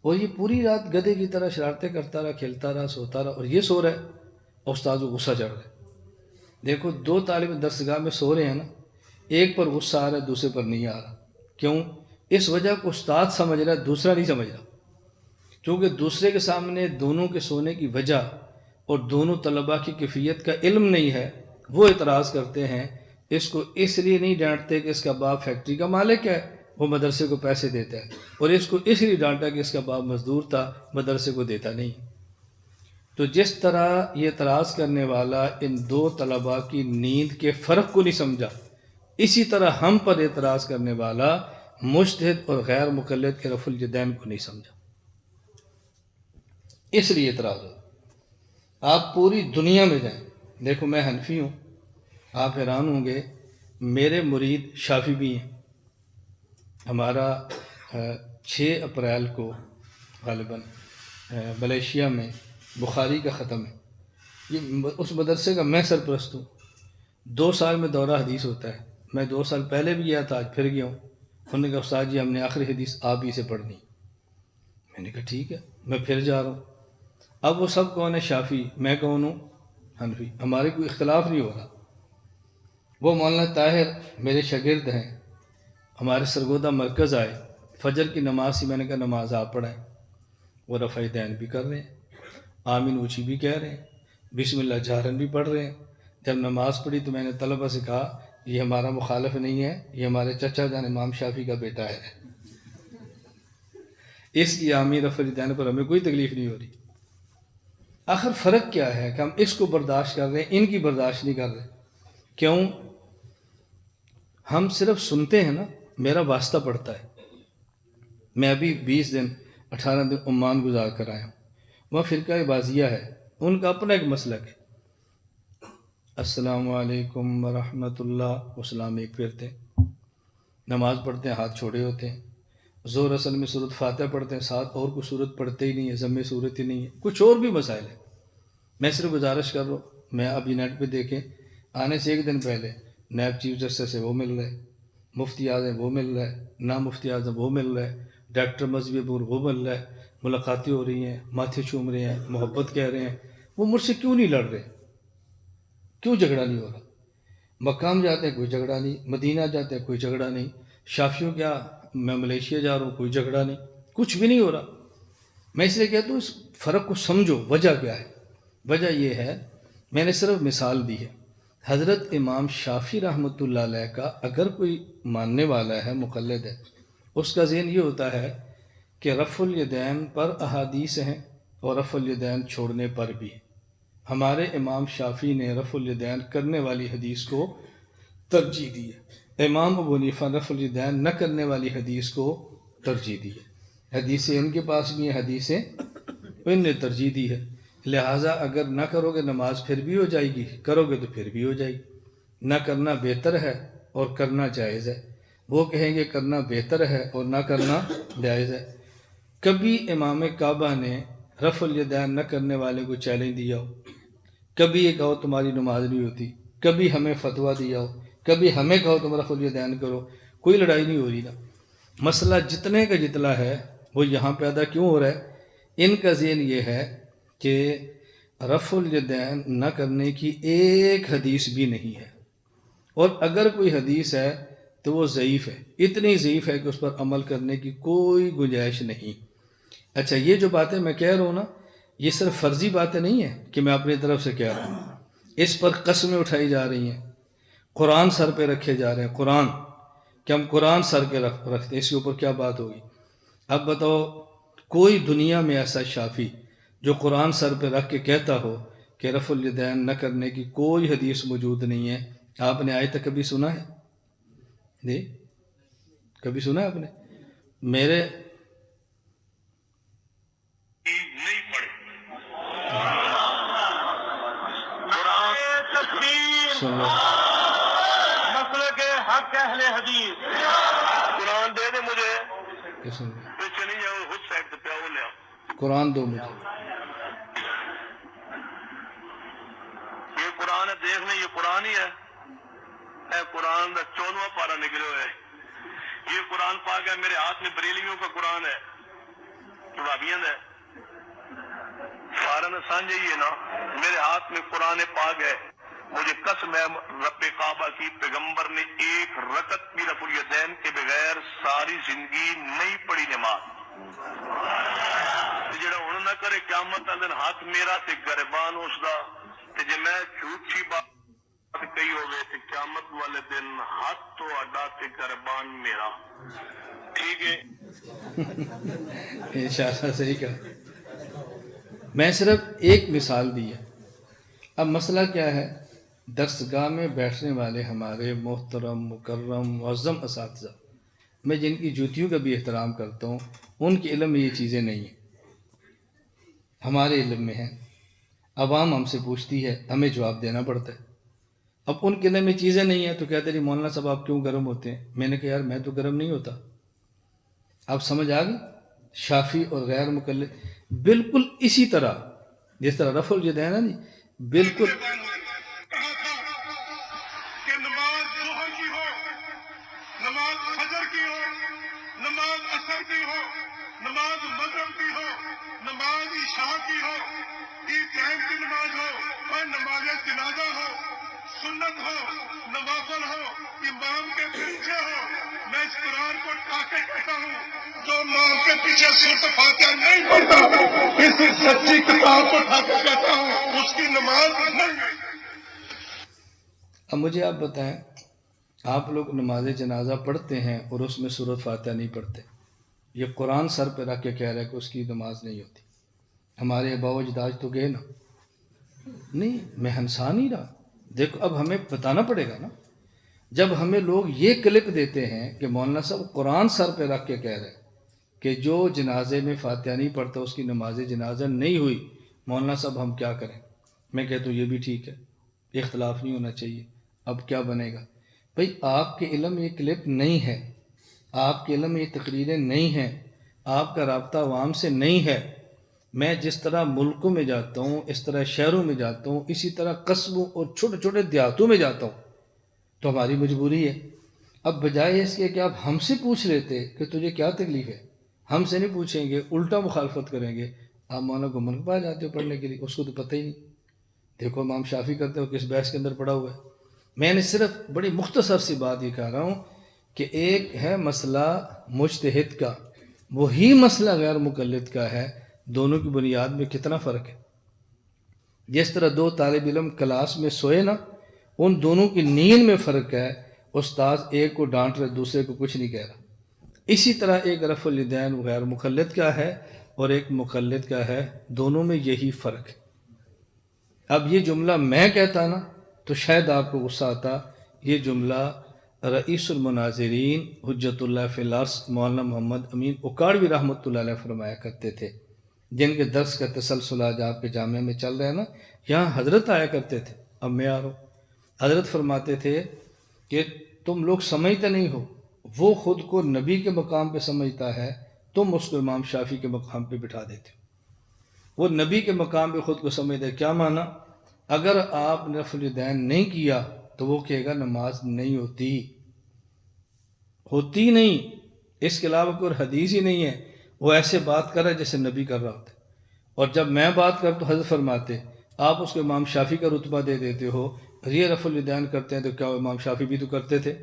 اور یہ پوری رات گدھے کی طرح شرارتیں کرتا رہا، کھیلتا رہا، سوتا رہا، اور یہ سو رہا ہے، استاد کو غصہ چڑھ رہا ہے۔ دیکھو دو طالب درسگاہ میں سو رہے ہیں نا، ایک پر غصہ آ رہا ہے، دوسرے پر نہیں آ رہا، کیوں؟ اس وجہ کو استاد سمجھ رہا ہے، دوسرا نہیں سمجھ رہا، کیونکہ دوسرے کے سامنے دونوں کے سونے کی وجہ اور دونوں طلباء کی کیفیت کا علم نہیں ہے، وہ اعتراض کرتے ہیں۔ اس کو اس لیے نہیں ڈانٹتے کہ اس کا باپ فیکٹری کا مالک ہے، وہ مدرسے کو پیسے دیتا ہے، اور اس کو اس لیے ڈانٹا کہ اس کا باپ مزدور تھا، مدرسے کو دیتا نہیں۔ تو جس طرح یہ اعتراض کرنے والا ان دو طلباء کی نیند کے فرق کو نہیں سمجھا، اسی طرح ہم پر اعتراض کرنے والا مجتہد اور غیر مقلد کے رفع الیدین کو نہیں سمجھا، اس لیے اعتراض ہو۔ آپ پوری دنیا میں جائیں، دیکھو میں حنفی ہوں، آپ حیران ہوں گے، میرے مرید شافعی بھی ہیں۔ ہمارا 6 اپریل کو غالباً ملیشیا میں بخاری کا ختم ہے، یہ اس مدرسے کا میں سرپرست ہوں۔ 2 سال میں دورہ حدیث ہوتا ہے، میں 2 سال پہلے بھی گیا تھا، آج پھر گیا ہوں۔ انہوں نے کہا استاد جی ہم نے آخری حدیث آپ ہی سے پڑھنی۔ میں نے کہا ٹھیک ہے، میں پھر جا رہا ہوں۔ اب وہ سب کون ہے؟ شافعی، میں کون ہوں؟ حنفی، ہمارے کوئی اختلاف نہیں ہو رہا۔ وہ مولانا طاہر میرے شاگرد ہیں، ہمارے سرگودہ مرکز آئے، فجر کی نماز سے میں نے کہا نماز آپ پڑھائیں، وہ رفع دین بھی کر رہے ہیں، آمین اونچی بھی کہہ رہے ہیں، بسم اللہ جہرن بھی پڑھ رہے ہیں۔ جب نماز پڑھی تو میں نے طلبہ سے کہا یہ ہمارا مخالف نہیں ہے، یہ ہمارے چچا جان امام شافعی کا بیٹا ہے، اس کی آمین رفع دین پر ہمیں کوئی تکلیف نہیں ہو رہی۔ آخر فرق کیا ہے کہ ہم اس کو برداشت کر رہے ہیں، ان کی برداشت نہیں کر رہے؟ کیوں؟ ہم صرف سنتے ہیں نا، میرا واسطہ پڑتا ہے۔ میں ابھی 20 دن 18 دن عمان گزار کر آیا ہوں، وہاں فرقہ بازیہ ہے، ان کا اپنا ایک مسلک ہے، السلام علیکم ورحمۃ اللہ، اسلام ایک پھرتے ہیں، نماز پڑھتے ہیں، ہاتھ چھوڑے ہوتے ہیں، ظہر اصل میں سورۃ فاتحہ پڑھتے ہیں، ساتھ اور کوئی صورت پڑھتے ہی نہیں ہے، ضم صورت ہی نہیں ہے، کچھ اور بھی مسائل ہیں۔ میں صرف گزارش کر رہا ہوں، میں ابھی نیٹ پہ دیکھیں، آنے سے 1 دن پہلے نائب چیف جسٹس سے وہ مل رہے، مفتی اعظم وہ مل رہا ہے، نام مفتی اعظم وہ مل رہا ہے، ڈاکٹر مذہبی عبور وہ مل رہا ہے، ملاقاتیں ہو رہی ہیں، ماتھے چوم رہے ہیں، محبت کہہ رہے ہیں۔ وہ مجھ سے کیوں نہیں لڑ رہے؟ کیوں جھگڑا نہیں ہو رہا؟ مقام جاتے ہیں کوئی جھگڑا نہیں، مدینہ جاتے ہیں کوئی جھگڑا نہیں، شافیوں کیا میں ملیشیا جا رہا ہوں کوئی جھگڑا نہیں، کچھ بھی نہیں ہو رہا۔ میں اس لیے کہتا ہوں اس فرق کو سمجھو، وجہ کیا ہے؟ وجہ یہ ہے، میں نے صرف مثال دی ہے، حضرت امام شافعی رحمۃ اللہ علیہ کا اگر کوئی ماننے والا ہے، مقلد ہے، اس کا ذہن یہ ہوتا ہے کہ رفع الیدین پر احادیث ہیں اور رفع الیدین چھوڑنے پر بھی۔ ہمارے امام شافعی نے رفع الیدین کرنے والی حدیث کو ترجیح دی ہے، امام ابو حنیفہ رفع الیدین نہ کرنے والی حدیث کو ترجیح دی ہے۔ حدیثیں ان کے پاس بھی ہیں، حدیثیں ان نے ترجیح دی ہے، لہٰذا اگر نہ کرو گے نماز پھر بھی ہو جائے گی، کرو گے تو پھر بھی ہو جائے گی۔ نہ کرنا بہتر ہے اور کرنا جائز ہے، وہ کہیں گے کرنا بہتر ہے اور نہ کرنا جائز ہے۔ کبھی امام کعبہ نے رفع الیدین نہ کرنے والے کو چیلنج دیا ہو، کبھی یہ کہو تمہاری نماز نہیں ہوتی، کبھی ہمیں فتویٰ دیا ہو، کبھی ہمیں کہو تم رفع الیدین کرو، کوئی لڑائی نہیں ہو رہی نا۔ مسئلہ جتنے کا جتنا ہے وہ یہاں پیدا کیوں ہو رہا ہے؟ ان کا ذہن یہ ہے کہ رفع الیدین نہ کرنے کی ایک حدیث بھی نہیں ہے، اور اگر کوئی حدیث ہے تو وہ ضعیف ہے، اتنی ضعیف ہے کہ اس پر عمل کرنے کی کوئی گنجائش نہیں۔ اچھا یہ جو باتیں میں کہہ رہا ہوں نا، یہ صرف فرضی باتیں نہیں ہیں کہ میں اپنی طرف سے کہہ رہا ہوں، اس پر قسمیں اٹھائی جا رہی ہیں، قرآن سر پہ رکھے جا رہے ہیں، قرآن کہ ہم قرآن سر کے رکھتے ہیں، اس کے اوپر کیا بات ہوگی؟ اب بتاؤ کوئی دنیا میں ایسا شافی جو قرآن سر پہ رکھ کے کہتا ہو کہ رفع الیدین نہ کرنے کی کوئی حدیث موجود نہیں ہے، آپ نے آج تک کبھی سنا ہے؟ جی کبھی سنا ہے آپ نے؟ میرے نہیں پڑھے سنو مسئلہ کے حق اہل حدیث قرآن دے دے مجھے کسم چلی جاؤ خود سائڈ پہ وہ لیا قرآن دو مجھے. یہ قرآن ہے، دیکھ لیں یہ قرآن ہی ہے. اے قرآن کا 14واں پارہ نکلے ہوئے ہے. یہ قرآن پاک ہے، میرے ہاتھ میں بریلویوں کا قرآن ہے، وہابیوں ہے. سارا نے سانجے ہی ہے نا. میرے ہاتھ میں قرآن پاک ہے. مجھے قسم ہے رب کعبہ کی، پیغمبر نے ایک رکعت بھی رفع الیدین کے بغیر ساری زندگی نہیں پڑھی نماز. جڑا ہن نہ کرے قیامت والے دن ہاتھ میرا تے گریبان اس دا، تے جے میں جھوٹی بات کہی ہوئے تے قیامت والے دن ہاتھ تو اڈا تے گریبان میرا. ٹھیک ہے. انشاءاللہ صحیح کہا. میں صرف ایک مثال دی ہے. اب مسئلہ کیا ہے؟ درسگاہ میں بیٹھنے والے ہمارے محترم مکرم معظم اساتذہ، میں جن کی جوتیوں کا بھی احترام کرتا ہوں، ان کے علم میں یہ چیزیں نہیں ہیں، ہمارے علم میں ہیں. عوام ہم سے پوچھتی ہے، ہمیں جواب دینا پڑتا ہے. اب ان کے علم میں چیزیں نہیں ہیں تو کہتے ہیں مولانا صاحب آپ کیوں گرم ہوتے ہیں؟ میں نے کہا یار میں تو گرم نہیں ہوتا. اب سمجھ آ گئی؟ شافی اور غیر مقلد بالکل اسی طرح جس طرح رفع الیدین ہے نہیں، بالکل کہا تھا کہ نماز ظہر کی ہو، نماز فجر کی ہو، نماز عصر کی ہو، نماز مغرب کی ہو، نماز عشاء کی ہو، عید ٹائم کی نماز ہو اور نماز جنازہ ہو، سنت ہو، نوافل ہو، امام کے پیچھے ہو. میں اس قرآن کو اٹھا کے کہتا ہوں جو امام کے پیچھے سورۃ فاتحہ نہیں پڑھتا، اس سچی کتاب کو اٹھا کے کہتا ہوں اس کی نماز نہیں ہے. اب مجھے آپ بتائیں، آپ لوگ نماز جنازہ پڑھتے ہیں اور اس میں سورۃ فاتحہ نہیں پڑھتے. یہ قرآن سر پہ رکھ کے کہہ رہا ہے کہ اس کی نماز نہیں ہوتی. ہمارے آباء و اجداد تو گئے نا. نہیں، میں ہنسا نہیں رہا. دیکھو اب ہمیں بتانا پڑے گا نا. جب ہمیں لوگ یہ کلپ دیتے ہیں کہ مولانا صاحب قرآن سر پہ رکھ کے کہہ رہے ہیں کہ جو جنازے میں فاتحہ نہیں پڑھتا اس کی نماز جنازہ نہیں ہوئی، مولانا صاحب ہم کیا کریں؟ میں کہتا ہوں یہ بھی ٹھیک ہے، اختلاف نہیں ہونا چاہیے. اب کیا بنے گا؟ بھئی آپ کے علم میں یہ کلپ نہیں ہے، آپ کے علم میں یہ تقریریں نہیں ہیں، آپ کا رابطہ عوام سے نہیں ہے. میں جس طرح ملکوں میں جاتا ہوں، اس طرح شہروں میں جاتا ہوں، اسی طرح قصبوں اور چھوٹے چھوٹے دیہاتوں میں جاتا ہوں، تو ہماری مجبوری ہے. اب بجائے اس کے کہ آپ ہم سے پوچھ لیتے کہ تجھے کیا تکلیف ہے، ہم سے نہیں پوچھیں گے، الٹا مخالفت کریں گے، آپ مولانا گمن کے پاس جاتے ہو پڑھنے کے لیے، اس کو تو پتہ ہی نہیں. دیکھو امام شافی کرتے ہو کس بحث کے اندر پڑا ہوا ہے. میں نے صرف بڑی مختصر سی بات یہ کہہ رہا ہوں کہ ایک ہے مسئلہ مجتہد کا، وہی مسئلہ غیر مقلد کا ہے. دونوں کی بنیاد میں کتنا فرق ہے. جس طرح دو طالب علم کلاس میں سوئے نا، ان دونوں کی نیند میں فرق ہے. استاذ ایک کو ڈانٹ رہے دوسرے کو کچھ نہیں کہہ رہا. اسی طرح ایک رفع الیدین غیر مقلد کا ہے اور ایک مقلد کا ہے، دونوں میں یہی فرق ہے. اب یہ جملہ میں کہتا نا تو شاید آپ کو غصہ آتا. یہ جملہ رئیس المناظرین حجت اللہ فی الارض مولانا محمد امین اکاڑوی رحمۃ اللہ علیہ فرمایا کرتے تھے، جن کے درس کا تسلسل آج آپ کے جامعہ میں چل رہا ہے نا. یہاں حضرت آیا کرتے تھے، اب میں آ رہا ہوں. حضرت فرماتے تھے کہ تم لوگ سمجھتے نہیں ہو، وہ خود کو نبی کے مقام پہ سمجھتا ہے، تم اس کو امام شافی کے مقام پہ بٹھا دیتے ہو. وہ نبی کے مقام پہ خود کو سمجھتا ہے. کیا معنی؟ اگر آپ نے رفع الیدین نہیں کیا تو وہ کہے گا نماز نہیں ہوتی نہیں. اس کے علاوہ کوئی حدیث ہی نہیں ہے. وہ ایسے بات کر رہا ہے جیسے نبی کر رہا ہوتا ہے. اور جب میں بات کرتا تو حضرت فرماتے آپ اس کو امام شافی کا رتبہ دے دیتے ہو. یہ رفع الیدین کرتے ہیں تو کیا وہ امام شافی بھی تو کرتے تھے؟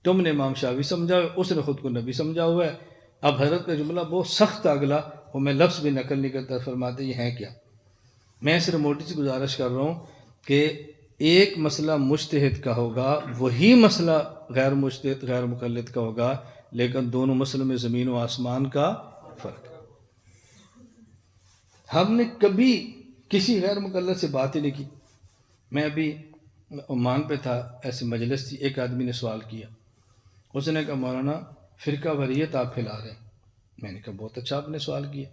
تم نے امام شافی سمجھا ہوا ہے، اس نے خود کو نبی سمجھا ہوا ہے. اب حضرت کا جملہ بہت سخت اگلا، وہ میں لفظ بھی نقل نہیں کرتا. فرماتے یہ ہیں کیا؟ میں صرف موٹی سی گزارش کر رہا ہوں کہ ایک مسئلہ مجتہد کا ہوگا، وہی مسئلہ غیر مجتہد غیر مقلد کا ہوگا، لیکن دونوں مسئلوں میں زمین و آسمان کا فرق ہے. ہم نے کبھی کسی غیر مقلد سے بات ہی نہیں کی. میں ابھی عمان پہ تھا، ایسے مجلس تھی، ایک آدمی نے سوال کیا. اس نے کہا مولانا فرقہ وریت آپ پھیلا رہے ہیں. میں نے کہا بہت اچھا آپ نے سوال کیا.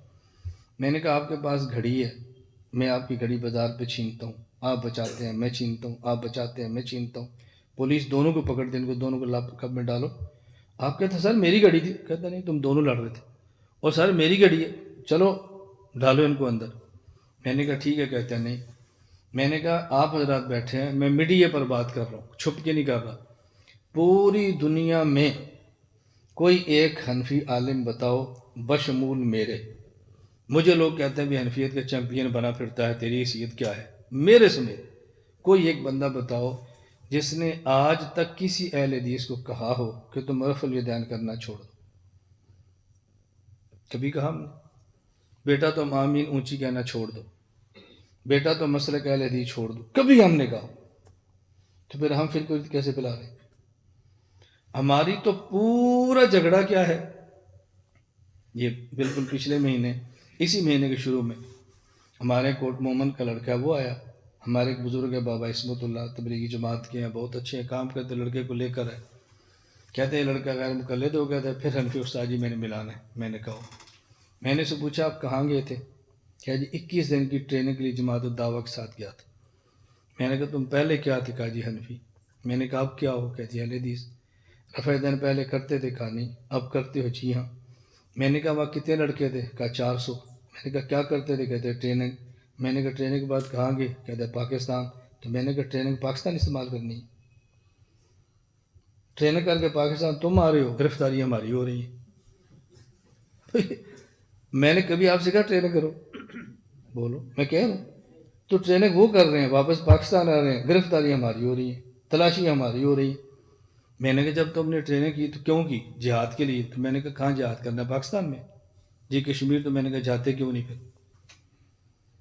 میں نے کہا آپ کے پاس گھڑی ہے، میں آپ کی گھڑی بازار پہ چھینتا ہوں، آپ بچاتے ہیں میں چھینتا ہوں، آپ بچاتے ہیں میں چھینتا ہوں. پولیس دونوں کو پکڑتے ہیں، ان کو دونوں کو لاپ کب میں ڈالو. آپ کہتے ہیں سر میری گھڑی تھی. کہتا نہیں تم دونوں لڑ رہے تھے. اور سر میری گھڑی ہے، چلو ڈالو ان کو اندر۔ میں نے کہا ٹھیک ہے، کہتے ہیں نہیں۔ میں نے کہا آپ حضرات بیٹھے ہیں، میں میڈیا پر بات کر رہا ہوں، چھپ کے نہیں کر رہا۔ پوری دنیا میں کوئی ایک حنفی عالم بتاؤ بشمول میرے، مجھے لوگ کہتے ہیں بھی حنفیت کا چیمپئن بنا پھرتا ہے، تیری حیثیت کیا ہے، میرے سمیت کوئی ایک بندہ بتاؤ جس نے آج تک کسی اہل حدیث کو کہا ہو کہ تم رفع الیدین کرنا چھوڑ دو۔ کبھی کہا ہم نے؟ بیٹا تم آمین اونچی کہنا چھوڑ دو، بیٹا تو مسلک اہل حدیث چھوڑ دو، کبھی ہم نے کہا؟ تو پھر ہم کو کیسے پلا رہے ہیں؟ ہماری تو پورا جھگڑا کیا ہے، یہ بالکل پچھلے مہینے، اسی مہینے کے شروع میں ہمارے کوٹ مومن کا لڑکا وہ آیا، ہمارے ایک بزرگ ہے بابا عصمت اللہ، تبلیغی جماعت کے ہیں، بہت اچھے ہیں، کام کرتے، لڑکے کو لے کر ہے، کہتے ہیں لڑکا غیر مقلد ہو گیا تھا، پھر حنفی استاد جی میں نے ملانا ہے۔ میں نے کہا، میں نے سے پوچھا آپ کہاں گئے تھے؟ کہا جی 21 دن کی ٹریننگ کے لیے جماعت الدعوہ کے ساتھ گیا تھا۔ میں نے کہا تم پہلے کیا تھے؟ کہا جی حنفی۔ میں نے کہا اب کیا ہو؟ کہا جی اہل حدیث۔ رفع دین پہلے کرتے تھے؟ کہا نہیں۔ اب کرتے ہو؟ جی ہاں۔ میں نے کہا وہاں کتنے لڑکے تھے؟ کہا 400۔ میں نے کہا کیا کرتے تھے؟ کہتے ٹریننگ۔ میں نے کہا ٹریننگ کے بعد کہاں گئے؟ کہتے پاکستان۔ تو میں نے کہا ٹریننگ پاکستان استعمال کرنی ہے، ٹریننگ کر کے پاکستان تم آ رہے ہو، گرفتاری ہماری ہو رہی ہے۔ میں نے کبھی آپ سے کہا ٹریننگ کرو؟ بولو، میں کہہ رہا ہوں تو ٹریننگ وہ کر رہے ہیں، واپس پاکستان آ رہے ہیں، گرفتاری ہماری ہو رہی ہے، تلاشی ہماری ہو رہی ہے۔ میں نے کہا جب تم نے ٹریننگ کی تو کیوں کی؟ جہاد کے لیے۔ تو میں نے کہا کہاں جہاد کرنا ہے؟ پاکستان میں۔ جی کشمیر۔ تو میں نے کہا جاتے کیوں نہیں پھر؟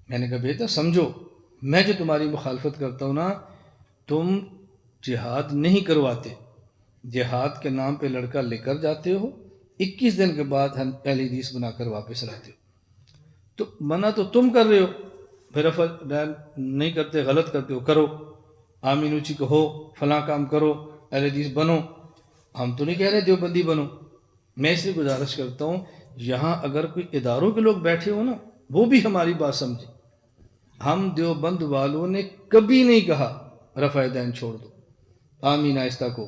میں نے کہا بیٹا سمجھو، میں جو تمہاری مخالفت کرتا ہوں نا، تم جہاد نہیں کرواتے، جہاد کے نام پہ لڑکا لے کر جاتے ہو، 21 دن کے بعد اہل حدیث بنا کر واپس لاتے ہو۔ تو منع تو تم کر رہے ہو، پھر رفع نہیں کرتے، غلط کرتے ہو، کرو، آمین اونچی کہو، فلاں کام کرو، اہل حدیث بنو۔ ہم تو نہیں کہہ رہے دیوبندی بنو۔ میں اس لیے گزارش کرتا ہوں یہاں اگر کوئی اداروں کے لوگ بیٹھے ہو نا، وہ بھی ہماری بات سمجھیں۔ ہم دیوبند والوں نے کبھی نہیں کہا رفع دین چھوڑ دو، آمین آہستہ کو،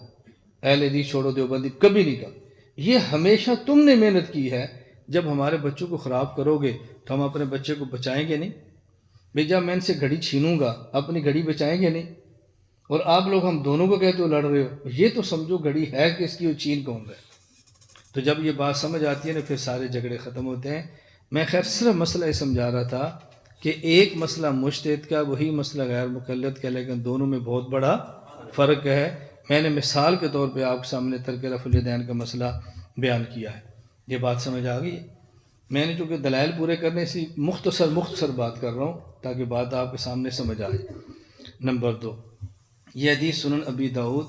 اہل حدیث چھوڑو، دیوبندی، کبھی نہیں کہا۔ یہ ہمیشہ تم نے محنت کی ہے۔ جب ہمارے بچوں کو خراب کرو گے تو ہم اپنے بچے کو بچائیں گے نہیں؟ بھئی جب میں ان سے گھڑی چھینوں گا اپنی گھڑی بچائیں گے نہیں؟ اور آپ لوگ ہم دونوں کو کہتے ہو لڑ رہے ہو، یہ تو سمجھو گھڑی ہے کس کی، وہ چین کون رہا ہے۔ تو جب یہ بات سمجھ آتی ہے نا پھر سارے جھگڑے ختم ہوتے ہیں۔ میں خیر صرف مسئلہ یہ سمجھا رہا تھا کہ ایک مسئلہ مجتہد کا، وہی مسئلہ غیر مقلد کا، لیکن دونوں میں بہت بڑا فرق ہے۔ میں نے مثال کے طور پہ آپ کے سامنے ترک رفع الیدین کا مسئلہ بیان کیا ہے۔ یہ بات سمجھ آ گئی ہے؟ میں نے چونکہ دلائل پورے کرنے سے مختصر بات کر رہا ہوں تاکہ بات آپ کے سامنے سمجھ آئے۔ نمبر 2، یہ حدیث سنن ابی داؤد،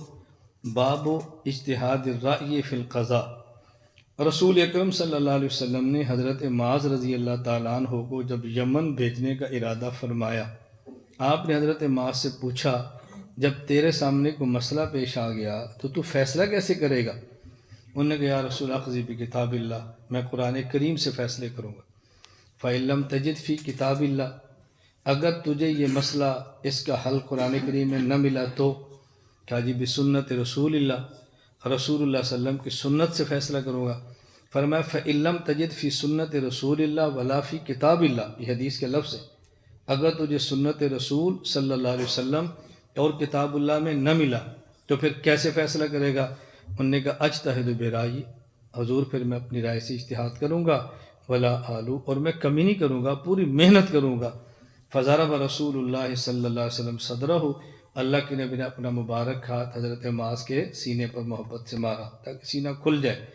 باب اجتہاد الرأی فی القضاء۔ رسول اکرم صلی اللہ علیہ وسلم نے حضرت معاذ رضی اللہ تعالیٰ عنہ کو جب یمن بھیجنے کا ارادہ فرمایا، آپ نے حضرت معاذ سے پوچھا جب تیرے سامنے کوئی مسئلہ پیش آ گیا تو فیصلہ کیسے کرے گا؟ انہوں نے کہا یا رسول اخذی بکتاب اللہ، میں قرآن کریم سے فیصلے کروں گا۔ فَإِن لَمْ تَجِدْ فِي کتاب اللہ، اگر تجھے یہ مسئلہ اس کا حل قرآن کریم میں نہ ملا تو کہا جی بسنت رسول اللہ، رسول اللہ صلی اللہ علیہ وسلم کی سنت سے فیصلہ کروں گا۔ فرمایا فَإِن لَمْ تَجِدْ فِي سنت رسول اللہ ولا فی کتاب اللہ، یہ حدیث کے لفظ ہے، اگر تجھے سنت رسول صلی اللہ علیہ وسلم اور کتاب اللہ میں نہ ملا تو پھر کیسے فیصلہ کرے گا؟ انہوں نے کہا اجتہد برائے، حضور پھر میں اپنی رائے سے اجتہاد کروں گا، ولا آلو، اور میں کمی نہیں کروں گا، پوری محنت کروں گا۔ فضرب رسول اللہ صلی اللہ علیہ وسلم صدرہ، اللہ کے نبی نے اپنا مبارک ہاتھ حضرت معاذ کے سینے پر محبت سے مارا تاکہ سینہ کھل جائے،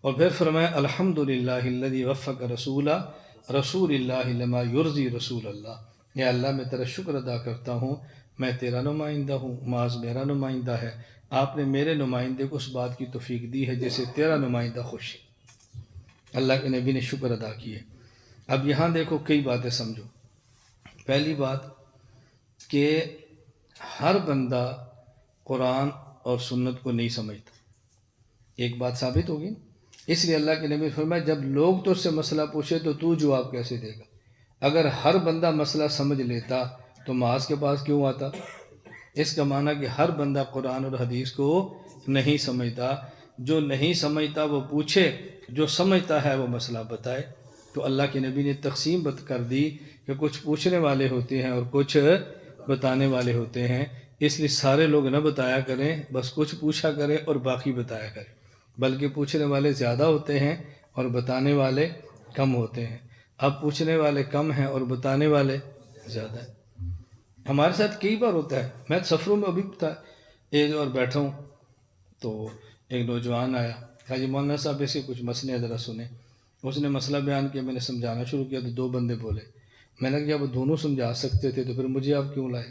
اور پھر فرمایا الحمدللہ الذی وفق رسول اللہ لما یرضی رسول اللہ، یا اللہ میں تیرا شکر ادا کرتا ہوں، میں تیرا نمائندہ ہوں، معاذ میرا نمائندہ ہے، آپ نے میرے نمائندے کو اس بات کی توفیق دی ہے جیسے تیرا نمائندہ خوش ہے۔ اللہ کے نبی نے شکر ادا کیے۔ اب یہاں دیکھو کئی باتیں سمجھو۔ پہلی بات کہ ہر بندہ قرآن اور سنت کو نہیں سمجھتا، ایک بات ثابت ہوگی، اس لیے اللہ کے نبی نے فرمایا جب لوگ تو اس سے مسئلہ پوچھے تو جواب کیسے دے گا؟ اگر ہر بندہ مسئلہ سمجھ لیتا تو معاذ کے پاس کیوں آتا؟ اس کا معنی کہ ہر بندہ قرآن اور حدیث کو نہیں سمجھتا، جو نہیں سمجھتا وہ پوچھے، جو سمجھتا ہے وہ مسئلہ بتائے۔ تو اللہ کے نبی نے تقسیم کر دی کہ کچھ پوچھنے والے ہوتے ہیں اور کچھ بتانے والے ہوتے ہیں، اس لیے سارے لوگ نہ بتایا کریں، بس کچھ پوچھا کریں اور باقی بتایا کریں، بلکہ پوچھنے والے زیادہ ہوتے ہیں اور بتانے والے کم ہوتے ہیں۔ اب پوچھنے والے کم ہیں اور بتانے والے زیادہ ہیں۔ ہمارے ساتھ کئی بار ہوتا ہے، میں سفروں میں ابھی ایک اور بیٹھا ہوں تو ایک نوجوان آیا، کہا جی مولانا صاحب ایسے کچھ مسئلے ذرا سنیں۔ اس نے مسئلہ بیان کیا، میں نے سمجھانا شروع کیا تو دو بندے بولے۔ میں نے کہا جب آپ دونوں سمجھا سکتے تھے تو پھر مجھے آپ کیوں لائے؟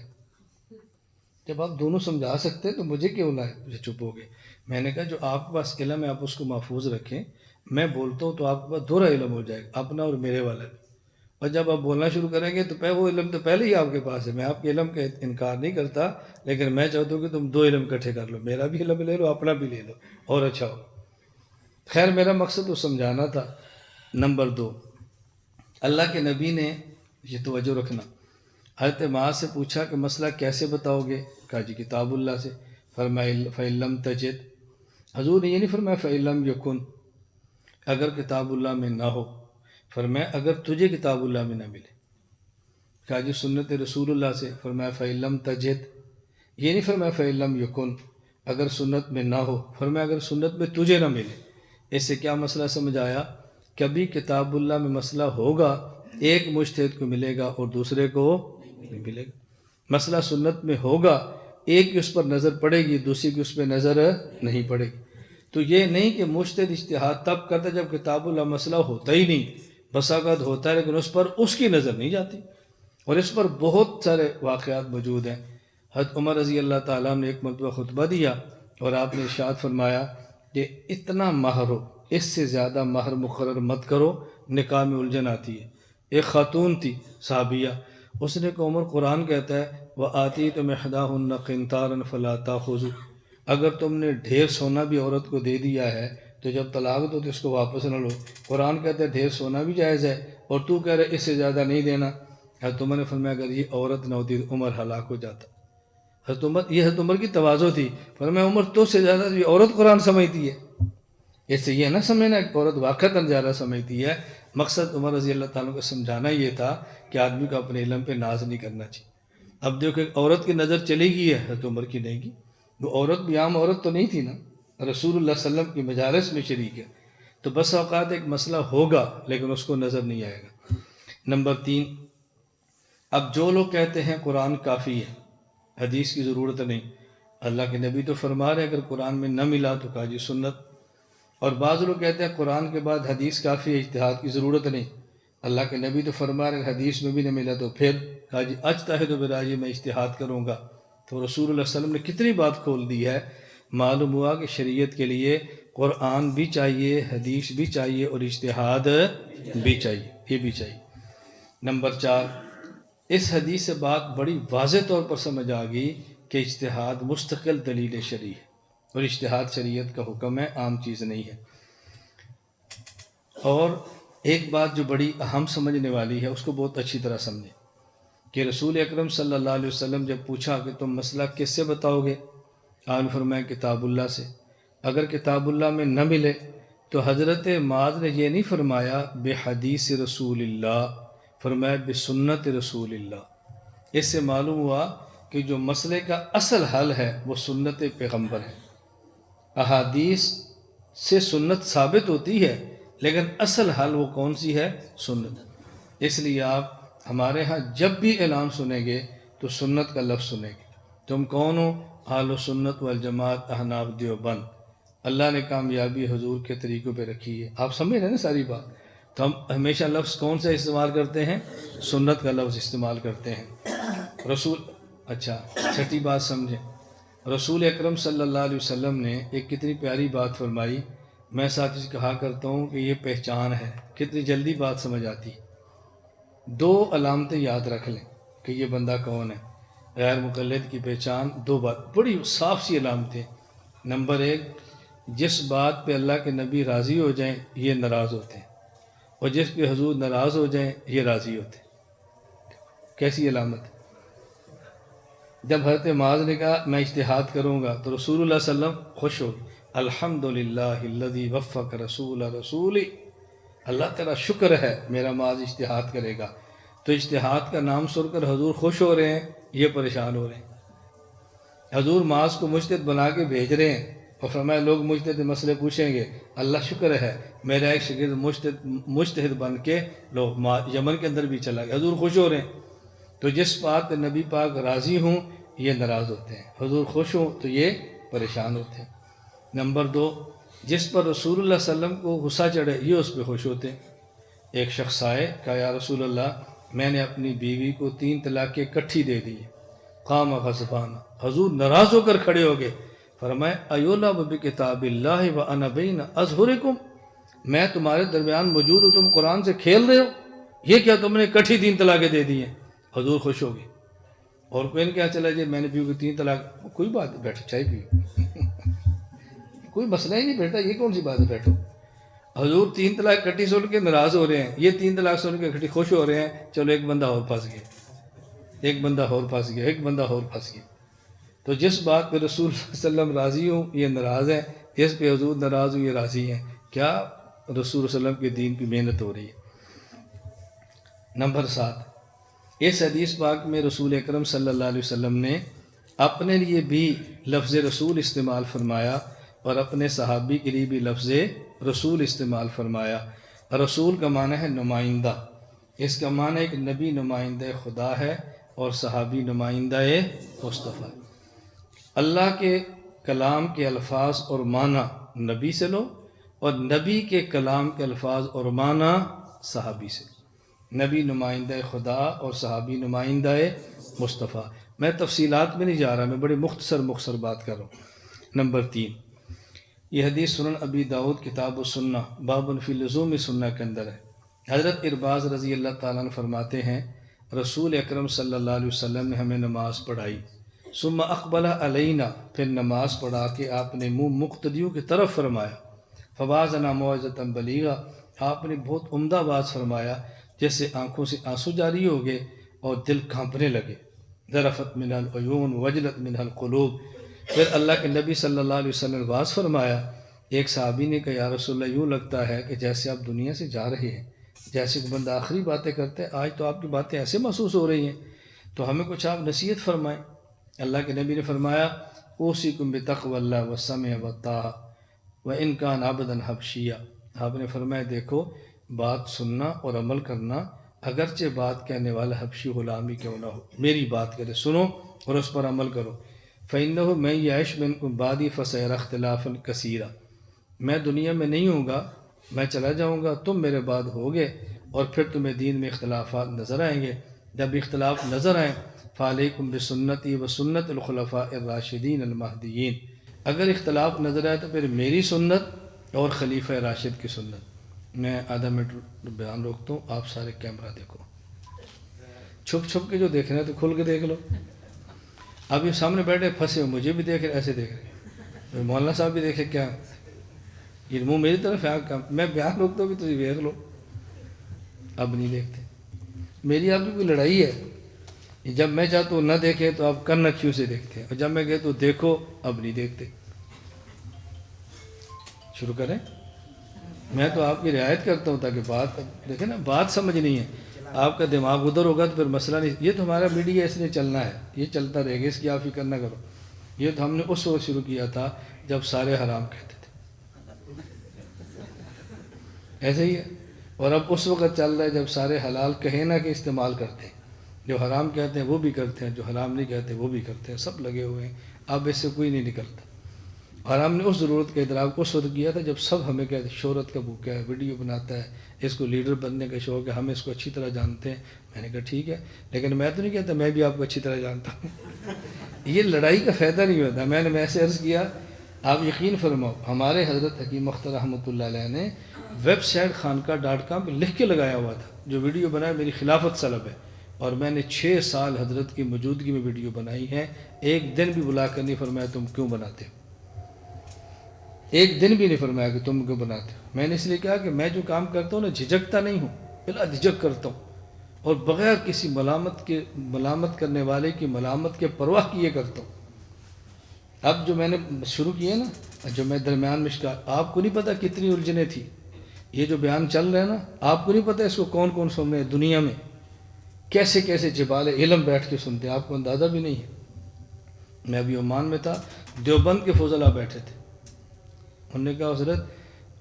جب آپ دونوں سمجھا سکتے تو مجھے کیوں لائے؟ مجھے چپ ہو گئے۔ میں نے کہا جو آپ کے پاس علم ہے آپ اس کو محفوظ رکھیں، میں بولتا ہوں تو آپ کے پاس دوہرا علم ہو جائے گا، اپنا اور میرے والا بھی۔ اور جب آپ بولنا شروع کریں گے تو وہ علم تو پہلے ہی آپ کے پاس ہے۔ میں آپ کے علم کا انکار نہیں کرتا، لیکن میں چاہتا ہوں کہ تم دو علم اکٹھے کر لو، میرا بھی علم لے لو، اپنا بھی لے لو، اور اچھا ہو۔ خیر میرا مقصد تو سمجھانا تھا۔ نمبر 2، اللہ کے نبی نے یہ توجہ رکھنا، حضرت معاذ سے پوچھا کہ مسئلہ کیسے بتاؤ گے؟ کہا جی کتاب اللہ سے۔ فرمایا فَإِن لَمْ تَجِدْ، حضور نے یہ نہیں فرمایا فَإِن لَمْ يَكُنْ، اگر کتاب اللہ میں نہ ہو، فرمایا اگر تجھے کتاب اللہ میں نہ ملے۔ کہا جی سنت رسول اللہ سے۔ فرمایا فَإِن لَمْ تَجِدْ، یہ نہیں فرمایا فَإِن لَمْ يَكُنْ، اگر سنت میں نہ ہو، فرمایا اگر سنت میں تجھے نہ ملے۔ اس سے کیا مسئلہ سمجھ آیا؟ کبھی کتاب اللہ میں مسئلہ ہوگا، ایک مجتہد کو ملے گا اور دوسرے کو نہیں ملے گا۔ مسئلہ سنت میں ہوگا، ایک کی اس پر نظر پڑے گی، دوسری کی اس پہ نظر نہیں پڑے گی۔ تو یہ نہیں کہ مجتہد اجتہاد تب کرتا جب کتاب اللہ مسئلہ ہوتا ہی نہیں، بسا اوقات ہوتا ہے لیکن اس پر اس کی نظر نہیں جاتی، اور اس پر بہت سارے واقعات موجود ہیں۔ حضرت عمر رضی اللہ تعالیٰ نے ایک مرتبہ خطبہ دیا اور آپ نے ارشاد فرمایا کہ اتنا مہر ہو، اس سے زیادہ مہر مقرر مت کرو، نکاح میں الجھن آتی ہے۔ ایک خاتون تھی صحابیہ، اس نے کہ عمر قرآن کہتا ہے وَآتِيتُمْ إِحْدَاهُنَّ قِنطَارًا فَلَا تَأْخُذُوا، اگر تم نے ڈھیر سونا بھی عورت کو دے دیا ہے تو جب طلاق دو تو اس کو واپس نہ لو۔ قرآن کہتا ہے ڈھیر سونا بھی جائز ہے اور تو کہہ رہے اس سے زیادہ نہیں دینا۔ حضرت عمر نے فرمایا اگر یہ عورت نہ ہوتی تو عمر ہلاک ہو جاتا۔ حضرت عمر کی تواضع تھی، فرمایا عمر تو سے زیادہ یہ عورت قرآن سمجھتی ہے۔ اس سے یہ نہ سمجھنا کہ عورت واقعتاً زیادہ سمجھتی ہے، مقصد عمر رضی اللہ تعالیٰ کو سمجھانا یہ تھا کہ آدمی کو اپنے علم پہ ناز نہیں کرنا چاہیے۔ اب دیکھو ایک عورت کی نظر چلی گئی ہے، حضرت عمر کی نہیں کی، وہ عورت بھی عام عورت تو نہیں تھی نا، رسول اللہ صلی اللہ علیہ وسلم کی مجالس میں شریک ہے، تو بس اوقات ایک مسئلہ ہوگا لیکن اس کو نظر نہیں آئے گا۔ نمبر 3، اب جو لوگ کہتے ہیں قرآن کافی ہے، حدیث کی ضرورت نہیں، اللہ کے نبی تو فرما رہے اگر قرآن میں نہ ملا تو کہا جی سنت، اور بعض لوگ کہتے ہیں قرآن کے بعد حدیث کافی ہے، اجتہاد کی ضرورت نہیں، اللہ کے نبی تو فرما رہے حدیث میں بھی نہ ملا تو پھر کہا جی اجتہد براجی میں اجتہاد کروں گا۔ تو رسول اللہ صلی اللہ علیہ وسلم نے کتنی بات کھول دی ہے، معلوم ہوا کہ شریعت کے لیے قرآن بھی چاہیے، حدیث بھی چاہیے اور اجتہاد بھی چاہیے، یہ بھی چاہیے۔ نمبر 4، اس حدیث سے بات بڑی واضح طور پر سمجھ آ گئی کہ اجتہاد مستقل دلیل شرعی ہے اور اجتہاد شریعت کا حکم ہے، عام چیز نہیں ہے۔ اور ایک بات جو بڑی اہم سمجھنے والی ہے اس کو بہت اچھی طرح سمجھیں کہ رسول اکرم صلی اللہ علیہ وسلم جب پوچھا کہ تم مسئلہ کس سے بتاؤ گے، آپ نے فرمایا کتاب اللہ سے۔ اگر کتاب اللہ میں نہ ملے تو حضرت معاذ نے یہ نہیں فرمایا بحدیث رسول اللہ، فرمایا بسنت رسول اللہ۔ اس سے معلوم ہوا کہ جو مسئلے کا اصل حل ہے وہ سنت پیغمبر ہے۔ احادیث سے سنت ثابت ہوتی ہے لیکن اصل حل وہ کون سی ہے؟ سنت۔ اس لیے آپ ہمارے ہاں جب بھی اعلان سنیں گے تو سنت کا لفظ سنیں گے۔ تم کون ہو؟ اہل سنت والجماعت احناف دیوبند۔ اللہ نے کامیابی حضور کے طریقوں پہ رکھی ہے، آپ سمجھ رہے ہیں نا ساری بات۔ تو ہم ہمیشہ لفظ کون سا استعمال کرتے ہیں؟ سنت کا لفظ استعمال کرتے ہیں۔ اچھا چھٹی بات سمجھیں، رسول اکرم صلی اللہ علیہ وسلم نے ایک کتنی پیاری بات فرمائی، میں ساتھ اس کہا کرتا ہوں کہ یہ پہچان ہے، کتنی جلدی بات سمجھ آتی۔ 2 علامتیں یاد رکھ لیں کہ یہ بندہ کون ہے۔ غیر مقلد کی پہچان 2 بات بڑی صاف سی علامتیں۔ نمبر 1، جس بات پہ اللہ کے نبی راضی ہو جائیں یہ ناراض ہوتے ہیں، اور جس پہ حضور ناراض ہو جائیں یہ راضی ہوتے ہیں۔ کیسی علامت؟ جب حضرت معاذ نے کہا میں اجتہاد کروں گا تو رسول اللہ صلی اللہ علیہ وسلم خوش ہو گئے، الحمدللہ الذی وفق رسول رسولی، اللہ تیرا شکر ہے میرا ماض اجتہاد کرے گا. تو اجتہاد کا نام سن کر حضور خوش ہو رہے ہیں، یہ پریشان ہو رہے ہیں. حضور معاذ کو مجتہد بنا کے بھیج رہے ہیں اور فرمایا لوگ مجتہد مسئلے پوچھیں گے، اللہ شکر ہے میرا ایک شاگرد مجتہد بن کے یمن کے اندر بھی چلا گیا. حضور خوش ہو رہے ہیں. تو جس بات پہ نبی پاک راضی ہوں یہ ناراض ہوتے ہیں، حضور خوش ہوں تو یہ پریشان ہوتے ہیں. نمبر 2، جس پر رسول اللہ صلی اللہ علیہ وسلم کو غصہ چڑھے یہ اس پہ خوش ہوتے ہیں. ایک شخص آئے، کہا یا رسول اللہ میں نے اپنی بیوی کو 3 طلاقیں اکٹھی دے دی. قام غضبان، حضور ناراض ہو کر کھڑے ہو گئے. فرمایا ایولہ بکتاب اللہ وانا بین اظہرکم، میں تمہارے درمیان موجود ہوں، تم قرآن سے کھیل رہے ہو، یہ کیا تم نے اکٹھی 3 طلاقیں دے دی ہیں؟ حضور خوش ہو گئے. اور کوئی نے کیا چلا جی میں نے بیوی کو 3 طلاق، کوئی بات نہیں، بیٹھو چائے پیو، کوئی مسئلہ ہی نہیں بیٹا، یہ کون سی بات ہے، بیٹھو. حضور 3 طلاق اکٹھی سن کے ناراض ہو رہے ہیں، یہ 3 طلاق سن کے اکٹھی خوش ہو رہے ہیں. چلو ایک بندہ اور پھنس گیا، ایک بندہ اور پھنس گیا، ایک بندہ اور پھنس گیا. تو جس بات پہ رسول اللہ صلی اللہ علیہ وسلم راضی ہوں یہ ناراض ہیں، جس پہ حضور ناراض ہوں یہ راضی ہیں. کیا رسول اللہ صلی اللہ علیہ وسلم کے دین کی محنت ہو رہی ہے. نمبر 7، اس حدیث پاک میں رسول اکرم صلی اللہ علیہ وسلم نے اپنے لیے بھی لفظ رسول استعمال فرمایا اور اپنے صحابی کے لیے بھی لفظ رسول استعمال فرمایا. رسول کا معنی ہے نمائندہ، اس کا معنی ایک نبی نمائندہ خدا ہے اور صحابی نمائندہ مصطفیٰ. اللہ کے کلام کے الفاظ اور معنی نبی سے لو اور نبی کے کلام کے الفاظ اور معنی صحابی سے. نبی نمائندہ خدا اور صحابی نمائندہ مصطفیٰ. میں تفصیلات میں نہیں جا رہا، میں بڑے مختصر بات کر رہا ہوں. نمبر 3، یہ حدیث سنن ابی داؤد کتاب السنہ باب فی لزوم سنہ کے اندر ہے. حضرت ارباز رضی اللہ تعالیٰ عنہ فرماتے ہیں رسول اکرم صلی اللہ علیہ وسلم نے ہمیں نماز پڑھائی، ثم اقبل علینا، پھر نماز پڑھا کے آپ نے منہ مقتدیوں کی طرف فرمایا. فوازنا موعظۃ بلیغہ، آپ نے بہت عمدہ باز فرمایا جیسے آنکھوں سے آنسو جاری ہو گئے اور دل کانپنے لگے. ذرفت منها العیون وجلت منها القلوب. پھر اللہ کے نبی صلی اللہ علیہ وسلم نے باز فرمایا. ایک صحابی نے کہا یا رسول اللہ یوں لگتا ہے کہ جیسے آپ دنیا سے جا رہے ہیں، جیسے کہ بندہ آخری باتیں کرتے ہیں، آج تو آپ کی باتیں ایسے محسوس ہو رہی ہیں، تو ہمیں کچھ آپ نصیحت فرمائیں. اللہ کے نبی نے فرمایا اوصیکم بتقوی اللہ والسمع والطاعہ وان کان عبدا حبشیا. آپ نے فرمایا دیکھو بات سننا اور عمل کرنا، اگرچہ بات کہنے والا حبشی غلام ہی کیوں نہ ہو، میری بات کرے، سنو اور اس پر عمل کرو. فإنہ من یعش منکم بعدی فسیری اختلافا کثیرا، میں دنیا میں نہیں ہوں گا، میں چلا جاؤں گا، تم میرے بعد ہوگے اور پھر تمہیں دین میں اختلافات نظر آئیں گے. جب اختلاف نظر آئیں فعلیکم بسنتی وسنت الخلفاء الراشدین المہدیین، اگر اختلاف نظر آئے تو پھر میری سنت اور خلیفہ راشد کی سنت. میں آدھا منٹ بیان روکتا ہوں، آپ سارے کیمرہ دیکھو، چھپ چھپ کے جو دیکھ رہے ہیں تو کھل کے دیکھ لو. اب یہ سامنے بیٹھے پھنسے ہو، مجھے بھی دیکھ رہے، ایسے دیکھ رہے، مولانا صاحب بھی دیکھے کیا یہ منہ میری طرف ہے، میں بیان روکتا ہوں کہ تجھے دیکھ لو. اب نہیں دیکھتے. میری آپ کی کوئی لڑائی ہے، جب میں چاہتا ہوں نہ دیکھیں تو آپ کن اکھیوں سے دیکھتے ہیں، اور جب میں کہتا ہوں دیکھو اب نہیں دیکھتے. شروع کریں. میں تو آپ کی رعایت کرتا ہوں تاکہ بات دیکھیں نا، بات سمجھ نہیں ہے، آپ کا دماغ ادھر ہوگا تو پھر مسئلہ نہیں. یہ تو ہمارا میڈیا اس نے چلنا ہے، یہ چلتا رہے گا، اس کی آپ فکر نہ کرو. یہ تو ہم نے اس وقت شروع کیا تھا جب سارے حرام کہتے تھے، ایسے ہی ہے. اور اب اس وقت چل رہا ہے جب سارے حلال کہیں نہ کہ استعمال کرتے ہیں، جو حرام کہتے ہیں وہ بھی کرتے ہیں، جو حرام نہیں کہتے وہ بھی کرتے ہیں، سب لگے ہوئے ہیں. اب اس سے کوئی نہیں نکلتا. اور ہم نے اس ضرورت کا ادراک اس وقت کیا تھا جب سب ہمیں کہتے ہیں شہرت کا بھوکا ہے، ویڈیو بناتا ہے، اس کو لیڈر بننے کا شوق ہے، ہم اس کو اچھی طرح جانتے ہیں. میں نے کہا ٹھیک ہے، لیکن میں تو نہیں کہتا میں بھی آپ کو اچھی طرح جانتا ہوں. یہ لڑائی کا فائدہ نہیں ہوتا. میں نے ایسے عرض کیا، آپ یقین فرماؤ ہمارے حضرت حکیم اختر رحمۃ اللہ علیہ نے ویب سائٹ خانقاہ.com پہ لکھ کے لگایا ہوا تھا جو ویڈیو بنایا میری خلافت سلب ہے، اور میں نے 6 سال حضرت کی موجودگی میں ویڈیو بنائی ہے. ایک دن بھی بلا کر نہیں فرمایا تم کیوں بناتے ہو، ایک دن بھی نہیں فرمایا کہ تم کیوں بناتے ہو. میں نے اس لیے کہا کہ میں جو کام کرتا ہوں نا جھجکتا نہیں ہوں، بلا جھجک کرتا ہوں، اور بغیر کسی ملامت کرنے والے کی ملامت کے پرواہ کیے کرتا ہوں. اب جو میں نے شروع کیا نا، جو میں درمیان میں آپ کو نہیں پتہ کتنی الجھنیں تھی. یہ جو بیان چل رہا ہے نا، آپ کو نہیں پتہ اس کو کون کون سن رہے ہیں دنیا میں، کیسے کیسے جبال علم بیٹھ کے سنتے ہیں، آپ کو اندازہ بھی نہیں ہے۔ میں ابھی عمان میں تھا، دیوبند کے فضلاء بیٹھے تھے، انہوں نے کہا حضرت،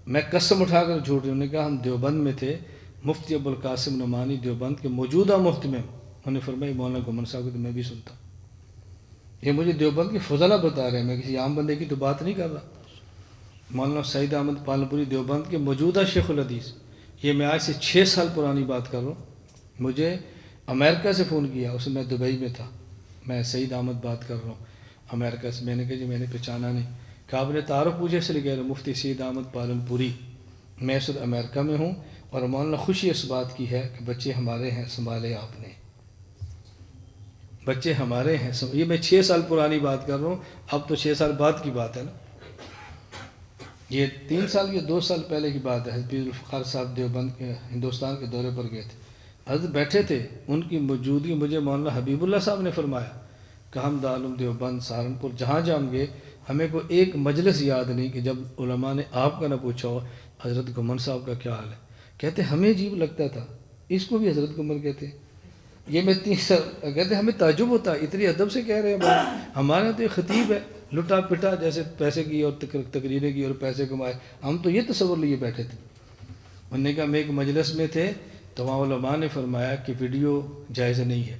میں قسم اٹھا کر جھوٹ رہی ہوں، انہوں نے کہا ہم دیوبند میں تھے، مفتی ابوالقاسم نعمانی دیوبند کے موجودہ مہتمم، انہوں نے فرمایا مولانا گھمن صاحب کو تو میں بھی سنتا ہوں۔ یہ مجھے دیوبند کے فضلاء بتا رہے ہیں، میں کسی عام بندے کی تو بات نہیں کر رہا۔ مولانا سعید احمد پالنپوری دیوبند کے موجودہ شیخ الحدیث، یہ میں آج سے 6 سال پرانی بات کر رہا ہوں، مجھے امریکہ سے فون کیا، اس میں دبئی میں تھا، میں سعید احمد بات کر رہا ہوں امریکہ سے۔ میں نے کہا جی میں نے پہچانا نہیں، کہا آپ نے تعارف پوچھے، اس لیے کہہ رہا ہوں مفتی سعید احمد پالنپوری، میں اس وقت امریکہ میں ہوں، اور مولانا خوشی اس بات کی ہے کہ بچے ہمارے ہیں، سنبھالے آپ نے، بچے ہمارے ہیں۔ یہ میں 6 سال پرانی بات کر رہا ہوں، اب تو 6 سال بعد کی بات ہے نا، یہ 3 سال یا 2 سال پہلے کی بات ہے۔ حضرت الفقار صاحب دیوبند کے ہندوستان کے دورے پر گئے تھے، حضرت بیٹھے تھے، ان کی موجودگی مجھے مولانا حبیب اللہ صاحب نے فرمایا کہ ہم دارالعلوم دیوبند سہارنپور جہاں جہاں گئے، ہمیں کوئی ایک مجلس یاد نہیں کہ جب علماء نے آپ کا نہ پوچھا ہو حضرت گھمن صاحب کا کیا حال ہے۔ کہتے ہمیں عجیب لگتا تھا، اس کو بھی حضرت گھمن کہتے ہیں۔ یہ میں 3 سال کہتے ہمیں تعجب ہوتا ہے، اتنی ادب سے کہہ رہے ہیں، ہمارے یہاں تو یہ خطیب ہے، لٹا پٹا جیسے پیسے کی اور تقریریں کی اور پیسے کمائے، ہم تو یہ تصور لیے بیٹھے تھے۔ انہوں نے کہا ہم ایک مجلس میں تھے تو وہاں علماء نے فرمایا کہ ویڈیو جائز نہیں ہے،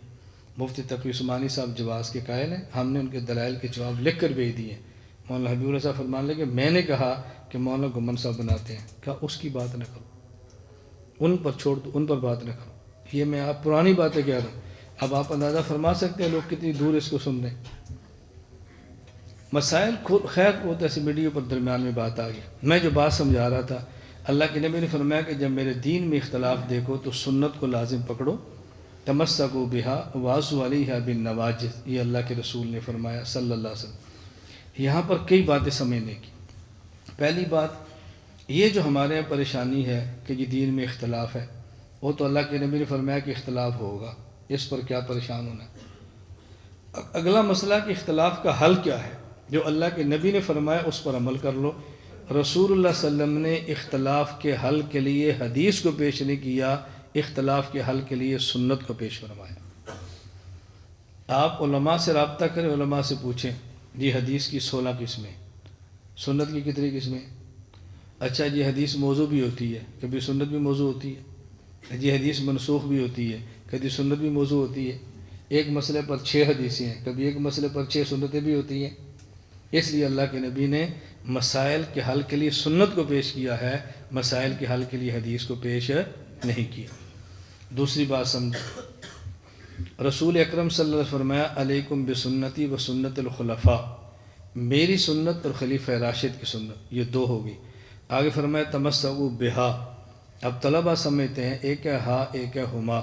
مفتی تقی عثمانی صاحب جواز کے قائل ہیں، ہم نے ان کے دلائل کے جواب لکھ کر بھیج دیے۔ مولانا حبیب اللہ صاحب فرمان لگے میں نے کہا کہ مولانا گھمن صاحب بناتے ہیں، کہا اس کی بات نہ کرو، ان پر چھوڑ دو، ان پر بات نہ کرو۔ یہ میں آپ پرانی باتیں کہہ رہا ہوں، اب آپ اندازہ فرما سکتے ہیں لوگ کتنی دور اس کو سن رہے ہیں۔ مسائل خیر ہوتا ایسی میڈیا پر درمیان میں بات آ گئی، میں جو بات سمجھا رہا تھا، اللہ کے نبی نے فرمایا کہ جب میرے دین میں اختلاف دیکھو تو سنت کو لازم پکڑو، تمسکوا بہا واعضوا علیہا بالنواجذ، یہ اللہ کے رسول نے فرمایا صلی اللہ علیہ وسلم۔ یہاں پر کئی باتیں سمجھنے کی۔ پہلی بات یہ جو ہمارے یہاں پریشانی ہے کہ یہ دین میں اختلاف ہے، وہ تو اللہ کے نبی نے فرمایا کہ اختلاف ہوگا، اس پر کیا پریشان ہونا ہے۔ اگلا مسئلہ کہ اختلاف کا حل کیا ہے، جو اللہ کے نبی نے فرمایا اس پر عمل کر لو۔ رسول اللہ صلی اللہ علیہ وسلم نے اختلاف کے حل کے لیے حدیث کو پیش نہیں کیا، اختلاف کے حل کے لیے سنت کو پیش فرمایا۔ آپ علماء سے رابطہ کریں، علماء سے پوچھیں جی حدیث کی 16 قسمیں، سنت کی کتنی قسمیں؟ اچھا جی حدیث موضوع بھی ہوتی ہے، کبھی سنت بھی موضوع ہوتی ہے، جی حدیث منسوخ بھی ہوتی ہے، کبھی سنت بھی موضوع ہوتی ہے۔ ایک مسئلے پر 6 حدیثیں ہیں، کبھی ایک مسئلے پر 6 سنتیں بھی ہوتی ہیں۔ اس لیے اللہ کے نبی نے مسائل کے حل کے لیے سنت کو پیش کیا ہے، مسائل کے حل کے لیے حدیث کو پیش نہیں کیا۔ دوسری بات سمجھو، رسول اکرم صلی اللہ علیہ وسلم فرمایا علیکم بسنتی و سنت الخلفاء، میری سنت اور خلیفہ راشد کی سنت، یہ 2 ہوگی۔ آگے فرمایا تمسکوا بہا، اب طلبہ سمجھتے ہیں ایک ہے ہا ایک ہے ہما،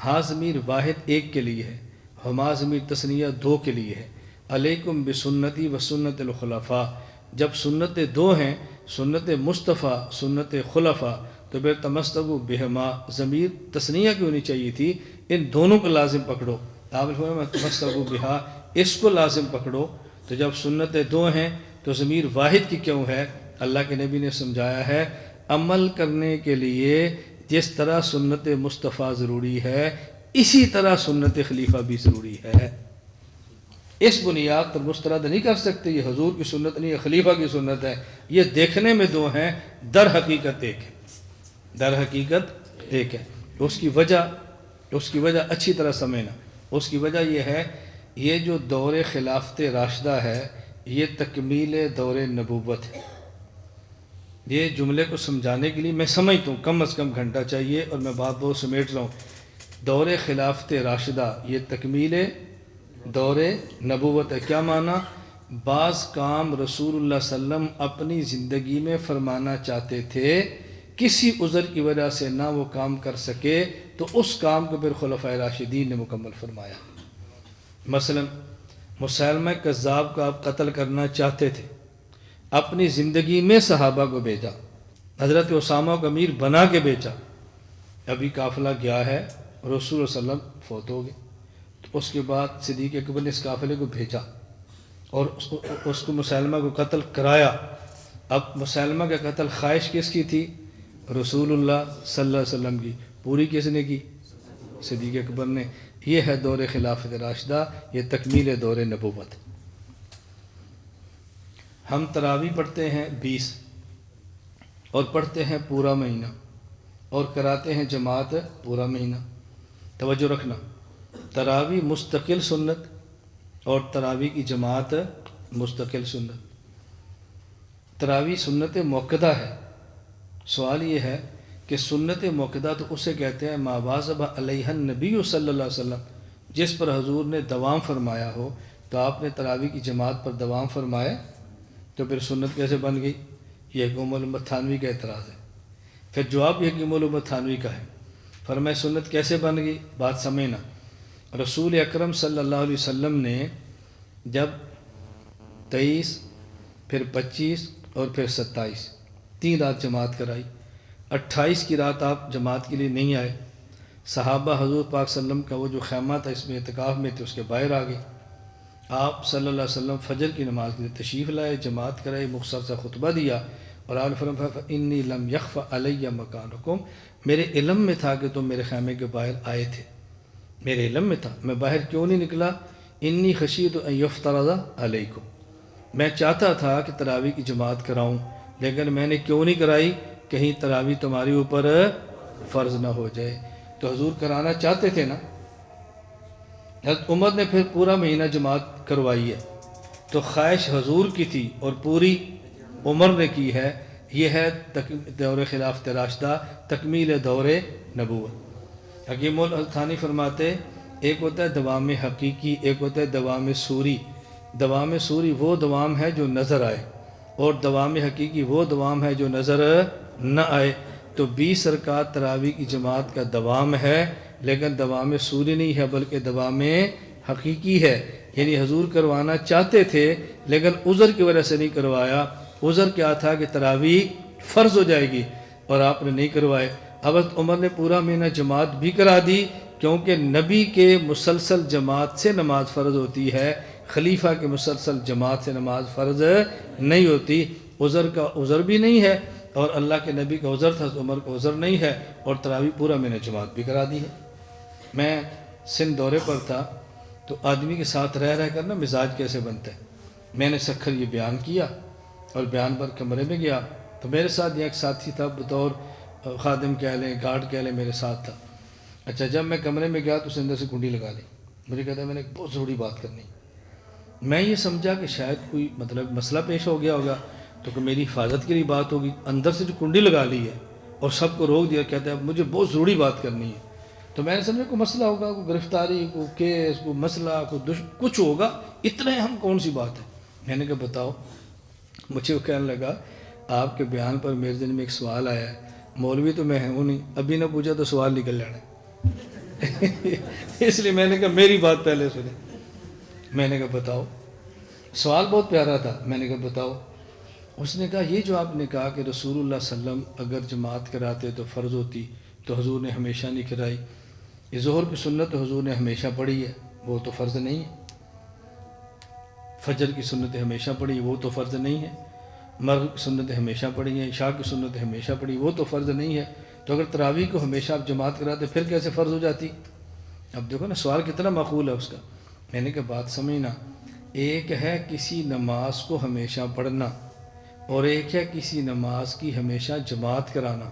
ہا ضمیر واحد ایک کے لیے ہے، ہما ضمیر تثنیہ 2 کے لیے ہے۔ علیکم بسنتی و سنت الخلفاء، جب سنتیں 2 ہیں، سنت مصطفیٰ سنت خلفاء، تو پھر تمسکوا بہما ضمیر تثنیہ کی ہونی چاہیے تھی، ان دونوں کو لازم پکڑو۔ آپ نے فرمایا تمسکوا بہا، اس کو لازم پکڑو۔ تو جب سنتیں 2 ہیں تو ضمیر واحد کی کیوں ہے؟ اللہ کے نبی نے سمجھایا ہے عمل کرنے کے لیے جس طرح سنت مصطفیٰ ضروری ہے، اسی طرح سنت خلیفہ بھی ضروری ہے۔ اس بنیاد پر مسترد نہیں کر سکتے یہ حضور کی سنت نہیں ہے، خلیفہ کی سنت ہے، یہ دیکھنے میں 2 ہیں، در حقیقت ایک ہے، در حقیقت ایک ہے۔ اس کی وجہ اچھی طرح سمجھنا، اس کی وجہ یہ ہے یہ جو دور خلافت راشدہ ہے یہ تکمیل دور نبوت ہے۔ یہ جملے کو سمجھانے کے لیے میں سمجھتا ہوں کم از کم گھنٹہ چاہیے، اور میں بات بہت سمیٹ رہا ہوں۔ دور خلافت راشدہ یہ تکمیل دور نبوت ہے۔ کیا معنی؟ بعض کام رسول اللہ صلی اللہ علیہ وسلم اپنی زندگی میں فرمانا چاہتے تھے، کسی عذر کی وجہ سے نہ وہ کام کر سکے، تو اس کام کو پھر خلفائے راشدین نے مکمل فرمایا۔ مثلا مسیلمہ کذاب کا آپ قتل کرنا چاہتے تھے، اپنی زندگی میں صحابہ کو بھیجا، حضرت اسامہ کو امیر بنا کے بیچا، ابھی قافلہ گیا ہے، رسول اللہ صلی اللہ علیہ وسلم فوت ہو گئے، تو اس کے بعد صدیق اکبر نے اس قافلے کو بھیجا اور اس کو مسیلمہ کو قتل کرایا۔ اب مسیلمہ کا قتل خواہش کس کی تھی؟ رسول اللہ صلی اللہ علیہ وسلم کی پوری کس نے کی؟ صدیق اکبر نے۔ یہ ہے دور خلافت راشدہ، یہ تکمیل دور نبوت۔ ہم تراویح پڑھتے ہیں 20 اور پڑھتے ہیں پورا مہینہ اور کراتے ہیں جماعت پورا مہینہ۔ توجہ رکھنا، تراویح مستقل سنت اور تراویح کی جماعت مستقل سنت۔ تراویح سنت موقدہ ہے۔ سوال یہ ہے کہ سنت موقدہ تو اسے کہتے ہیں ما واظب علیہ النبی صلی اللہ علیہ وسلم، جس پر حضور نے دوام فرمایا ہو۔ تو آپ نے تراویح کی جماعت پر دوام فرمایا تو پھر سنت کیسے بن گئی؟ یہ حکیم الامت تھانوی کا اعتراض ہے۔ پھر جواب یہ حکیم الامت تھانوی کا ہے، فرمایا سنت کیسے بن گئی؟ بات سمجھنا، رسول اکرم صلی اللہ علیہ وسلم نے جب 23 پھر 25 اور پھر 27 3 رات جماعت کرائی، 28 کی رات آپ جماعت کے لیے نہیں آئے، صحابہ حضور پاک صلی اللہ علیہ وسلم کا وہ جو خیمہ تھا اس میں اعتکاف میں تھے اس کے باہر آ گئے، آپ صلی اللہ علیہ وسلم فجر کی نماز کے لیے تشریف لائے، جماعت کرائی، مختصر سا خطبہ دیا اور آپ نے فرمایا انی لم یخف علی مکانکم، میرے علم میں تھا کہ تم میرے خیمے کے باہر آئے تھے، میرے علم میں تھا، میں باہر کیوں نہیں نکلا؟ انی خشیت ان یفترض علیکم، میں چاہتا تھا کہ تراویح کی جماعت کراؤں لیکن میں نے کیوں نہیں کرائی؟ کہیں تراویح تمہاری اوپر فرض نہ ہو جائے۔ تو حضور کرانا چاہتے تھے نا، حضرت عمر نے پھر پورا مہینہ جماعت کروائی ہے، تو خواہش حضور کی تھی اور پوری عمر نے کی ہے۔ یہ ہے دور خلافت راشدہ، تکمیل دور نبوت۔ حکیم التھانی فرماتے ایک ہوتا ہے دوام حقیقی، ایک ہوتا ہے دوام سوری۔ دوام سوری وہ دوام ہے جو نظر آئے اور دوام حقیقی وہ دوام ہے جو نظر نہ آئے۔ تو 20 رکعت تراویح کی جماعت کا دوام ہے لیکن دوام سوری نہیں ہے بلکہ دوام حقیقی ہے، یعنی حضور کروانا چاہتے تھے لیکن عذر کی وجہ سے نہیں کروایا۔ عذر کیا تھا کہ تراویح فرض ہو جائے گی اور آپ نے نہیں کروائے۔ حضرت عمر نے پورا مہینہ جماعت بھی کرا دی کیونکہ نبی کے مسلسل جماعت سے نماز فرض ہوتی ہے، خلیفہ کے مسلسل جماعت سے نماز فرض نہیں ہوتی۔ عذر کا عذر بھی نہیں ہے اور اللہ کے نبی کا عذر تھا، عمر کا عذر نہیں ہے، اور تراویح پورا مہینہ جماعت بھی کرا دی ہے۔ میں سندھ دورے پر تھا تو آدمی کے ساتھ رہ رہ کر نا مزاج کیسے بنتا ہے، میں نے سکھر یہ بیان کیا اور بیان پر کمرے میں گیا تو میرے ساتھ ایک ساتھی تھا، بطور خادم کہہ لیں گارڈ کہہ لیں، میرے ساتھ تھا۔ اچھا جب میں کمرے میں گیا تو اس نے اندر سے کنڈی لگا لی، مجھے کہتا ہے میں نے ایک بہت ضروری بات کرنی۔ میں یہ سمجھا کہ شاید کوئی مسئلہ پیش ہو گیا ہوگا تو کہ میری حفاظت کے لیے بات ہوگی، اندر سے جو کنڈی لگا لی ہے اور سب کو روک دیا، کہتا ہے مجھے بہت ضروری بات کرنی ہے۔ تو میں نے سمجھا کوئی مسئلہ ہوگا، کوئی گرفتاری، کوئی کیس، کوئی مسئلہ، کوئی کچھ ہوگا، اتنا اہم کون سی بات ہے؟ میں نے کہا بتاؤ۔ مجھے وہ کہنے لگا آپ کے بیان پر میرے دل میں ایک سوال آیا ہے، مولوی تو میں ہوں نہیں، ابھی نہ پوچھا تو سوال نکل جانا ہے اس لیے میں نے کہا میری بات پہلے سنیں۔ میں نے کہا بتاؤ۔ سوال بہت پیارا تھا، میں نے کہا بتاؤ۔ اس نے کہا یہ جو آپ نے کہا کہ رسول اللہ صلی اللہ علیہ وسلم اگر جماعت کراتے تو فرض ہوتی تو حضور نے ہمیشہ نہیں کرائی، یہ ظہر کی سنت تو حضور نے ہمیشہ پڑھی ہے، وہ تو فرض نہیں ہے۔ فجر کی سنتیں ہمیشہ پڑھی، وہ تو فرض نہیں ہے۔ مغرب کی سنتیں ہمیشہ پڑھی ہیں، عشاء کی سنتیں ہمیشہ پڑھی، وہ تو فرض نہیں ہے۔ تو اگر تراویح کو ہمیشہ آپ جماعت کراتے پھر کیسے فرض ہو جاتی؟ اب دیکھو نا سوال کتنا معقول ہے اس کا۔ میں نے کہا بات سمجھنا، ایک ہے کسی نماز کو ہمیشہ پڑھنا اور ایک ہے کسی نماز کی ہمیشہ جماعت کرانا۔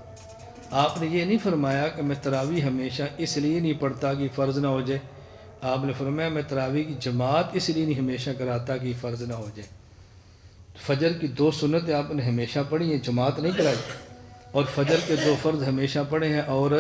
آپ نے یہ نہیں فرمایا کہ میں تراویح ہمیشہ اس لیے نہیں پڑھتا کہ فرض نہ ہو جائے، آپ نے فرمایا میں تراویح کی جماعت اس لیے نہیں ہمیشہ کراتا کہ فرض نہ ہو جائے۔ فجر کی 2 سنتیں آپ نے ہمیشہ پڑھی ہیں، جماعت نہیں کرائی، اور فجر کے 2 فرض ہمیشہ پڑھے ہیں اور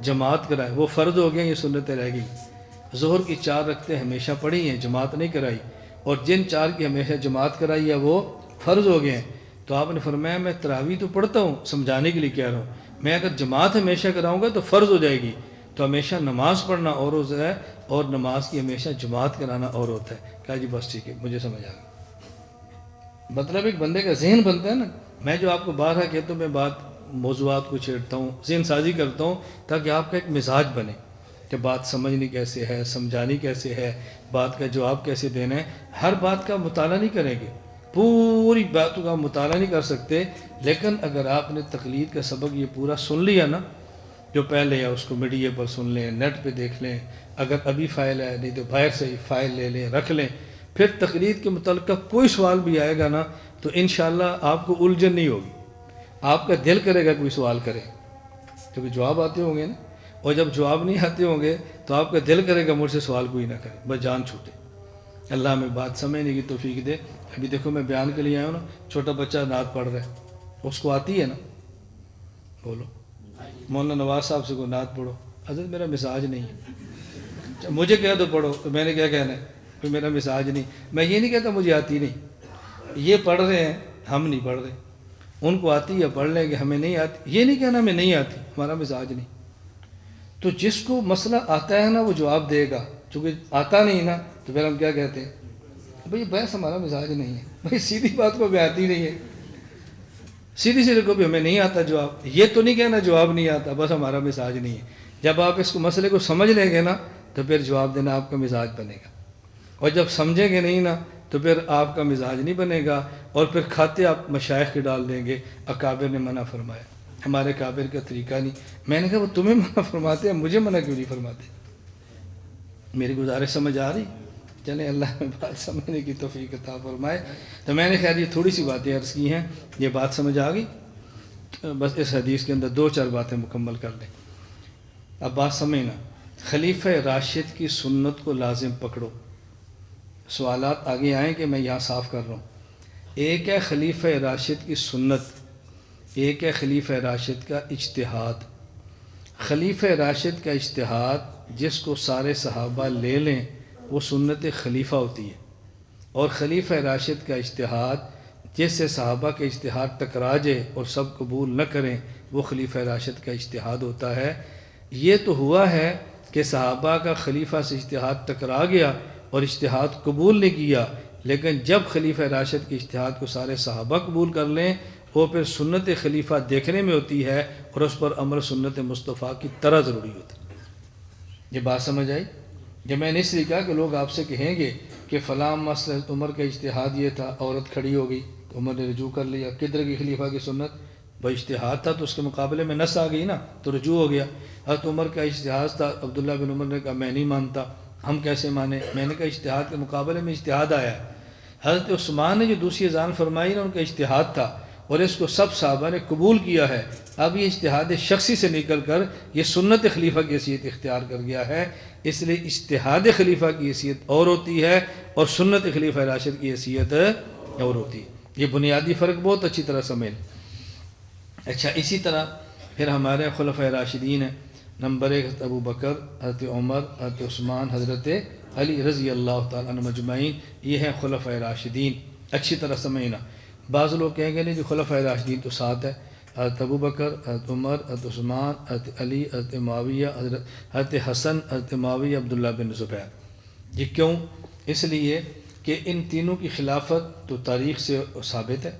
جماعت کرائے، وہ فرض ہو گئے، یہ سنتیں رہ گئی۔ ظہر کی 4 رکعتیں ہمیشہ پڑھی ہیں، جماعت نہیں کرائی، اور جن 4 کی ہمیشہ جماعت کرائی ہے وہ فرض ہو گئے ہیں۔ تو آپ نے فرمایا میں تراویح تو پڑھتا ہوں، سمجھانے کے لیے کہہ رہا ہوں، میں اگر جماعت ہمیشہ کراؤں گا تو فرض ہو جائے گی، تو ہمیشہ نماز پڑھنا اور ہوتا ہے اور نماز کی ہمیشہ جماعت کرانا اور ہوتا ہے۔ کہا جی بس ٹھیک ہے، مجھے سمجھ آ گیا۔ مطلب ایک بندے کا ذہن بنتا ہے نا، میں جو آپ کو بارہا کہتا ہوں، میں بات موضوعات کو چھیڑتا ہوں، ذہن سازی کرتا ہوں تاکہ آپ کا ایک مزاج بنے کہ بات سمجھنی کیسے ہے، سمجھانی کیسے ہے، بات کا جواب کیسے دینا ہے۔ ہر بات کا مطالعہ نہیں کریں گے، پوری باتوں کا مطالعہ نہیں کر سکتے، لیکن اگر آپ نے تقلید کا سبق یہ پورا سن لیا نا، جو پہلے ہے اس کو میڈیا پر سن لیں، نیٹ پہ دیکھ لیں، اگر ابھی فائل ہے نہیں تو باہر سے ہی فائل لے لیں رکھ لیں، پھر تقلید کے متعلقہ کوئی سوال بھی آئے گا نا تو انشاءاللہ آپ کو الجھن نہیں ہوگی، آپ کا دل کرے گا کوئی سوال کرے، کیونکہ جواب آتے ہوں گے نا، اور جب جواب نہیں آتے ہوں گے تو آپ کا دل کرے گا مجھ سے سوال کوئی نہ کرے، بس جان چھوٹے۔ اللہ ہمیں بات سمجھنے کی توفیق دے۔ ابھی دیکھو میں بیان کے لیے آیا ہوں نا، چھوٹا بچہ نعت پڑھ رہا ہے، اس کو آتی ہے نا، بولو مولانا نواز صاحب سے کوئی نعت پڑھو، حضرت میرا مزاج نہیں ہے، مجھے کہہ دو پڑھو تو میں نے کیا کہنا ہے، کوئی میرا مزاج نہیں، میں یہ نہیں کہتا مجھے آتی نہیں، یہ پڑھ رہے ہیں ہم نہیں پڑھ رہے، ان کو آتی ہے پڑھ لیں گے، ہمیں نہیں آتی، یہ نہیں کہنا ہمیں نہیں آتی، ہمارا مزاج نہیں۔ تو جس کو مسئلہ آتا ہے نا وہ جواب دے گا، چونکہ آتا نہیں نا تو پھر ہم کیا کہتے ہیں، بھئی بحث ہمارا مزاج نہیں ہے، بھئی سیدھی بات کو بھی آتی نہیں ہے، سیدھی سیدھی کو بھی ہمیں نہیں آتا جواب، یہ تو نہیں کہنا جواب نہیں آتا، بس ہمارا مزاج نہیں ہے۔ جب آپ اس کو مسئلے کو سمجھ لیں گے نا تو پھر جواب دینا آپ کا مزاج بنے گا، اور جب سمجھیں گے نہیں نا تو پھر آپ کا مزاج نہیں بنے گا، اور پھر کھاتے آپ مشائخ کے ڈال دیں گے، اکابر نے منع فرمایا، ہمارے کابر کا طریقہ نہیں۔ میں نے کہا وہ تمہیں منع فرماتے ہیں، مجھے منع کیوں نہیں فرماتے؟ میری گزارش سمجھ آ رہی؟ چلیں اللہ میں بات سمجھنے کی توفیق عطا فرمائے۔ تو میں نے خیر یہ تھوڑی سی باتیں عرض کی ہیں، یہ بات سمجھ آ گئی؟ بس اس حدیث کے اندر 2-4 باتیں مکمل کر لیں۔ اب بات سمجھنا، خلیفہ راشد کی سنت کو لازم پکڑو۔ سوالات آگے آئیں کہ میں یہاں صاف کر رہا ہوں۔ ایک ہے خلیفہ راشد کی سنت، ایک ہے خلیفہ راشد کا اجتہاد۔ خلیفہ راشد کا اجتہاد جس کو سارے صحابہ لے لیں وہ سنت خلیفہ ہوتی ہے، اور خلیفہ راشد کا اجتہاد جس سے صحابہ کے اجتہاد ٹکرا جائے اور سب قبول نہ کریں وہ خلیفہ راشد کا اجتہاد ہوتا ہے۔ یہ تو ہوا ہے کہ صحابہ کا خلیفہ سے اجتہاد ٹکرا گیا اور اجتہاد قبول نہیں کیا، لیکن جب خلیفہ راشد کے اجتہاد کو سارے صحابہ قبول کر لیں وہ پھر سنت خلیفہ دیکھنے میں ہوتی ہے، اور اس پر عمل سنت مصطفیٰ کی طرح ضروری ہوتا ہے۔ یہ بات سمجھ آئی؟ جب میں نے اس لیے کہا کہ لوگ آپ سے کہیں گے کہ فلاں مسئلہ عمر کا اجتہاد یہ تھا، عورت کھڑی ہو گئی تو عمر نے رجوع کر لیا، کدھر کی خلیفہ کی سنت؟ بھائی اجتہاد تھا تو اس کے مقابلے میں نص آ گئی نا تو رجوع ہو گیا۔ حضرت عمر کا اجتہاد تھا، عبداللہ بن عمر نے کہا میں نہیں مانتا، ہم کیسے مانیں؟ میں نے کہا اجتہاد کے مقابلے میں اجتہاد آیا ہے۔ حضرت عثمان نے جو دوسری اذان فرمائی نا ان کا اجتہاد تھا، اور اس کو سب صحابہ نے قبول کیا ہے۔ اب یہ اجتہاد شخصی سے نکل کر یہ سنت خلیفہ کی حیثیت اختیار کر گیا ہے، اس لیے اجتہاد خلیفہ کی حیثیت اور ہوتی ہے اور سنت خلیفہ راشد کی حیثیت اور ہوتی ہے۔ یہ بنیادی فرق بہت اچھی طرح سمجھ۔ اچھا، اسی طرح پھر ہمارے خلفۂ راشدین ہیں۔ نمبر 1 حضرت ابو بکر، حضرت عمر، حضرت عثمان، حضرت علی رضی اللہ تعالیٰ عنہ مجمعین، یہ ہیں خلفۂ راشدین۔ اچھی طرح سمجھنا۔ بعض لوگ کہیں گے نہیں جو خلفۂ راشدین تو 7 ہے، حضرت ابو بکر، حضرت عمر، حضرت عثمان، حضرت علی، حضرت معاویہ، حضرت حسن، حضرت معاویہ، عبداللہ بن زبیر۔ یہ کیوں؟ اس لیے کہ ان تینوں کی خلافت تو تاریخ سے ثابت ہے،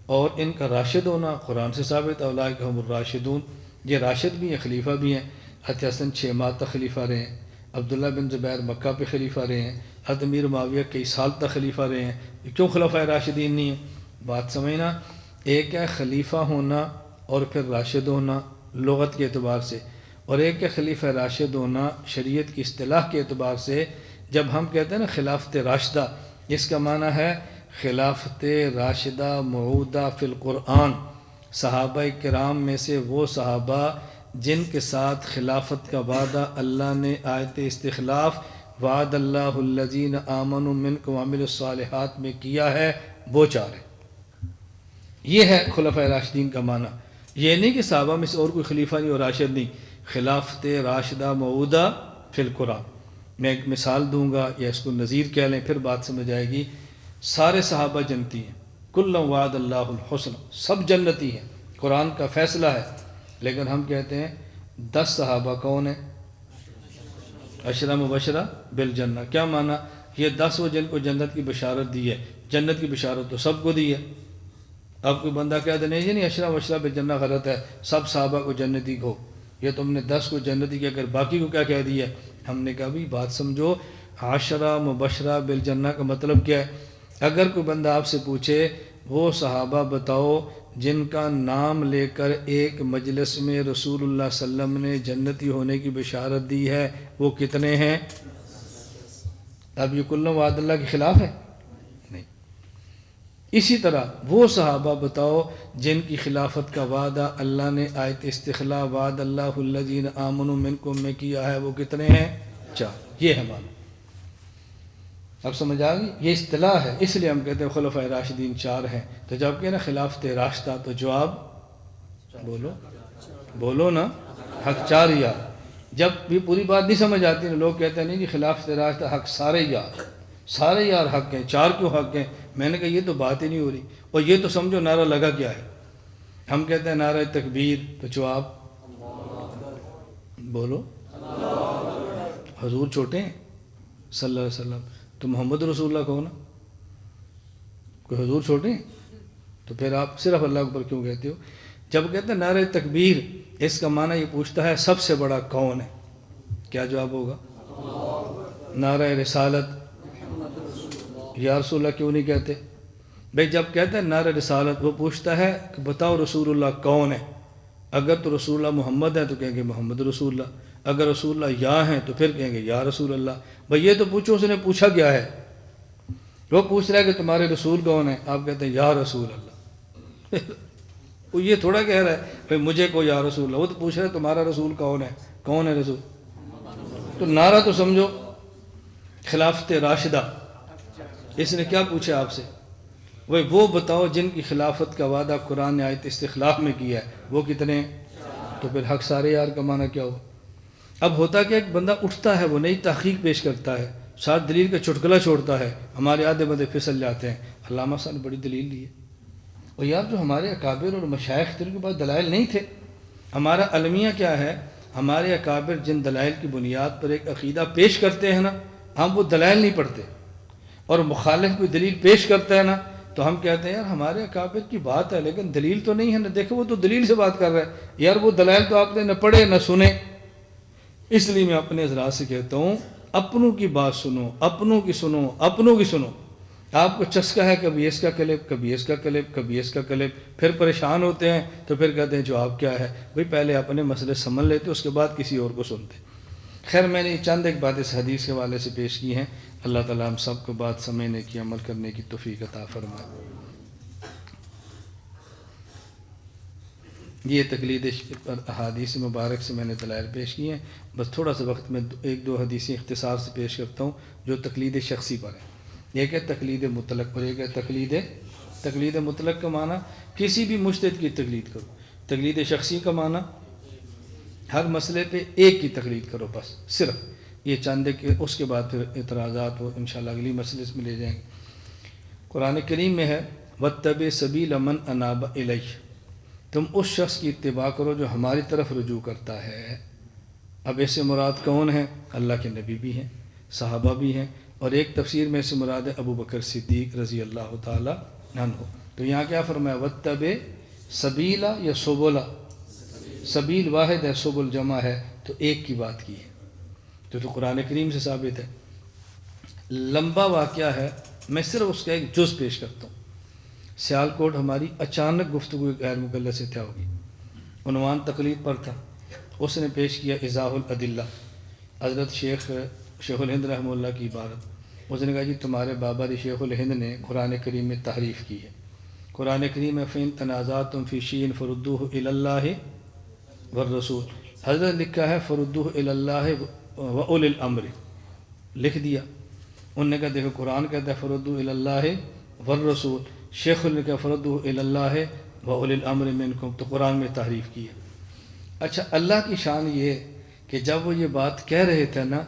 اور ان کا راشد ہونا قرآن سے ثابت ہے، اولئک هم الراشدون، یہ راشد بھی ہیں، خلیفہ بھی ہیں۔ حضرت حسن 6 ماہ تک خلیفہ رہے ہیں، عبداللہ بن زبیر مکہ پہ خلیفہ رہے ہیں، حضرت امیر معاویہ کئی سال تک خلیفہ رہے ہیں۔ یہ کیوں خلفۂ راشدین نہیں ہیں؟ بات سمجھنا، ایک ہے خلیفہ ہونا اور پھر راشد ہونا لغت کے اعتبار سے، اور ایک ہے خلیفہ راشد ہونا شریعت کی اصطلاح کے اعتبار سے۔ جب ہم کہتے ہیں نا خلافت راشدہ، اس کا معنی ہے خلافت راشدہ موعودہ فی القرآن، صحابہ کرام میں سے وہ صحابہ جن کے ساتھ خلافت کا وعدہ اللہ نے آیت استخلاف وعد اللہ الذین آمنوا منکم وعملوا الصالحات میں کیا ہے، وہ 4 ہیں۔ یہ ہے خلفۂ راشدین کا معنی۔ یہ نہیں کہ صحابہ میں سے اور کوئی خلیفہ نہیں اور راشد نہیں، خلافت راشدہ موعودہ فی القرآن۔ میں ایک مثال دوں گا یا اس کو نظیر کہہ لیں پھر بات سمجھ آئے گی۔ سارے صحابہ جنتی ہیں، کل وعد اللہ الحسن، سب جنتی ہیں، قرآن کا فیصلہ ہے، لیکن ہم کہتے ہیں 10 صحابہ کون ہیں؟ 10 مبشرہ بالجنہ۔ کیا معنی؟ یہ 10 وہ جن کو جنت کی بشارت دی ہے، جنت کی بشارت تو سب کو دی ہے۔ اب کوئی بندہ کہتے نہیں نہیں 10 مبشرہ بالجنہ غلط ہے، سب صحابہ کو جنتی کہو، یہ تم نے 10 کو جنتی کیا کر باقی کو کیا کہہ دیا ہے؟ ہم نے کہا بھی بات سمجھو، 10 مبشرہ بالجنہ کا مطلب کیا ہے؟ اگر کوئی بندہ آپ سے پوچھے وہ صحابہ بتاؤ جن کا نام لے کر ایک مجلس میں رسول اللہ صلی اللہ علیہ وسلم نے جنتی ہونے کی بشارت دی ہے، وہ کتنے ہیں؟ اب یہ کلوں وعد اللہ کے خلاف ہے؟ نہیں۔ اسی طرح وہ صحابہ بتاؤ جن کی خلافت کا وعدہ اللہ نے آیت استخلاء وعد اللہ الذین آمنوا منکم میں کیا ہے، وہ کتنے ہیں؟ 4۔ یہ ہے معنی۔ اب سمجھ آ گئی؟ یہ اصطلاح ہے، اس لیے ہم کہتے ہیں خلفائے راشدین 4 ہیں۔ تو جب کہ نا خلافت راشدہ تو جواب بولو نا، حق 4 یار۔ جب بھی پوری بات نہیں سمجھ آتی نا، لوگ کہتے ہیں نہیں جی خلافت راشدہ حق سارے یار حق ہیں، 4 کیوں حق ہیں؟ میں نے کہا یہ تو بات ہی نہیں ہو رہی۔ اور یہ تو سمجھو نعرہ لگا کیا ہے؟ ہم کہتے ہیں نعرہ تکبیر، تو جواب بولو، حضور چھوٹے ہیں صلی اللہ علیہ وسلم، تو محمد رسول اللہ کون ہے؟ کوئی حضور چھوٹے ہیں؟ تو پھر آپ صرف اللہ اکبر کیوں کہتے ہو؟ جب کہتے ہیں نعرہ تکبیر، اس کا معنی یہ پوچھتا ہے سب سے بڑا کون ہے؟ کیا جواب ہوگا؟ نعرہ رسالت، یا رسول اللہ کیوں نہیں کہتے؟ بھئی جب کہتے ہیں نعرہ رسالت، وہ پوچھتا ہے کہ بتاؤ رسول اللہ کون ہے؟ اگر تو رسول اللہ محمد ہے تو کہیں گے محمد رسول اللہ، اگر رسول اللہ یا ہیں تو پھر کہیں گے یا رسول اللہ۔ بھئی یہ تو پوچھو اس نے پوچھا کیا ہے؟ وہ پوچھ رہا ہے کہ تمہارے رسول کون ہے؟ آپ کہتے ہیں یا رسول اللہ۔ وہ یہ تھوڑا کہہ رہا ہے بھئی مجھے کو یا رسول اللہ، وہ تو پوچھ رہا ہے تمہارا رسول کون ہے؟ کون ہے رسول؟ تو نعرہ تو سمجھو خلافت راشدہ۔ اس نے کیا پوچھا آپ سے؟ وہ بتاؤ جن کی خلافت کا وعدہ قرآن نے آیت استخلاف میں کیا ہے، وہ کتنے ہیں؟ تو پھر حق سارے یار کا معنی کیا ہو؟ اب ہوتا کہ ایک بندہ اٹھتا ہے، وہ نئی تحقیق پیش کرتا ہے، ساتھ دلیل کا چٹکلا چھوڑتا ہے، ہمارے آدھے بندے پھسل جاتے ہیں، علامہ صاحب نے بڑی دلیل لی ہے۔ اور یار جو ہمارے اکابر اور مشائخ تھے ان کے پاس دلائل نہیں تھے۔ ہمارا المیہ کیا ہے؟ ہمارے اکابر جن دلائل کی بنیاد پر ایک عقیدہ پیش کرتے ہیں نا، ہم وہ دلائل نہیں پڑھتے، اور مخالف کوئی دلیل پیش کرتا ہے نا تو ہم کہتے ہیں یار ہمارے اکابر کی بات ہے لیکن دلیل تو نہیں ہے نا، دیکھو وہ تو دلیل سے بات کر رہا ہے، یار وہ دلائل تو آپ نے نہ پڑھے نہ سنے۔ اس لیے میں اپنے حضرات سے کہتا ہوں اپنوں کی بات سنو، اپنوں کی سنو، اپنوں کی سنو۔ آپ کو چسکا ہے کبھی اس کا کلپ، کبھی اس کا کلپ، کبھی اس کا کلپ، پھر پریشان ہوتے ہیں تو پھر کہتے ہیں جواب کیا ہے؟ بھئی پہلے اپنے مسئلے سمجھ لیتے اس کے بعد کسی اور کو سنتے۔ خیر میں نے چند ایک بات اس حدیث کے حوالے سے پیش کی ہیں۔ اللہ تعالیٰ ہم سب کو بات سمجھنے کی، عمل کرنے کی توفیق عطا فرمائے۔ یہ تقلید پر احادیث مبارک سے میں نے دلائل پیش کی ہیں، بس تھوڑا سا وقت میں 1-2 حدیثیں اختصار سے پیش کرتا ہوں جو تقلید شخصی پر ہیں۔ ایک ہے تقلید مطلق اور ایک ہے تقلید مطلق کا معنی کسی بھی مجتہد کی تقلید کرو، تقلید شخصی کا معنی ہر مسئلے پہ ایک کی تقلید کرو، بس صرف یہ چاندے کے، اس کے بعد پھر اعتراضات وہ انشاءاللہ اگلی مجلس میں لے جائیں گے۔ قرآن کریم میں ہے وَاتَّبِعْ سَبِيلَ مَنْ أَنَابَ إِلَيَّ، تم اس شخص کی اتباع کرو جو ہماری طرف رجوع کرتا ہے۔ اب اس سے مراد کون ہیں؟ اللہ کے نبی بھی ہیں، صحابہ بھی ہیں، اور ایک تفسیر میں سے مراد ہے ابو بکر صدیق رضی اللہ تعالی عنہ۔ تو یہاں کیا فرمایا؟ وَاتَّبِعْ سَبِيلَ یا سُبُلَ، سبیل واحد ہے، سبل جمع ہے، تو ایک کی بات کی ہے، تو قرآن کریم سے ثابت ہے۔ لمبا واقعہ ہے، میں صرف اس کا ایک جز پیش کرتا ہوں۔ سیالکوٹ ہماری اچانک گفتگو غیر مکلف سے طے ہوگی، عنوان تقلید پر تھا، اس نے پیش کیا ایضاح الادلہ، حضرت شیخ الہند رحمہ اللہ کی عبارت۔ اس نے کہا جی تمہارے بابا جی شیخ الہند نے قرآن کریم میں تحریف کی ہے۔ قرآن کریم میں فَإِن تَنَازَعْتُمْ فِي شَيْءٍ فَرُدُّوهُ إِلَى اللَّهِ وَالرَّسُولِ، حضرت لکھا ہے فَرُدُّوهُ إِلَى اللَّهِ وَأُولِي الْأَمْرِ، لکھ دیا۔ انہوں نے کہا دیکھو قرآن کہتا ہے فَرُدُّوهُ إِلَى اللَّهِ وَالرَّسُولِ، شیخ نے کہا فَرُدُّوهُ إِلَى اللَّهِ وَأُولِي الْأَمْرِ مِنْكُمْ، تو قرآن میں تحریف کی ہے۔ اچھا اللہ کی شان یہ کہ جب وہ یہ بات کہہ رہے تھے نا،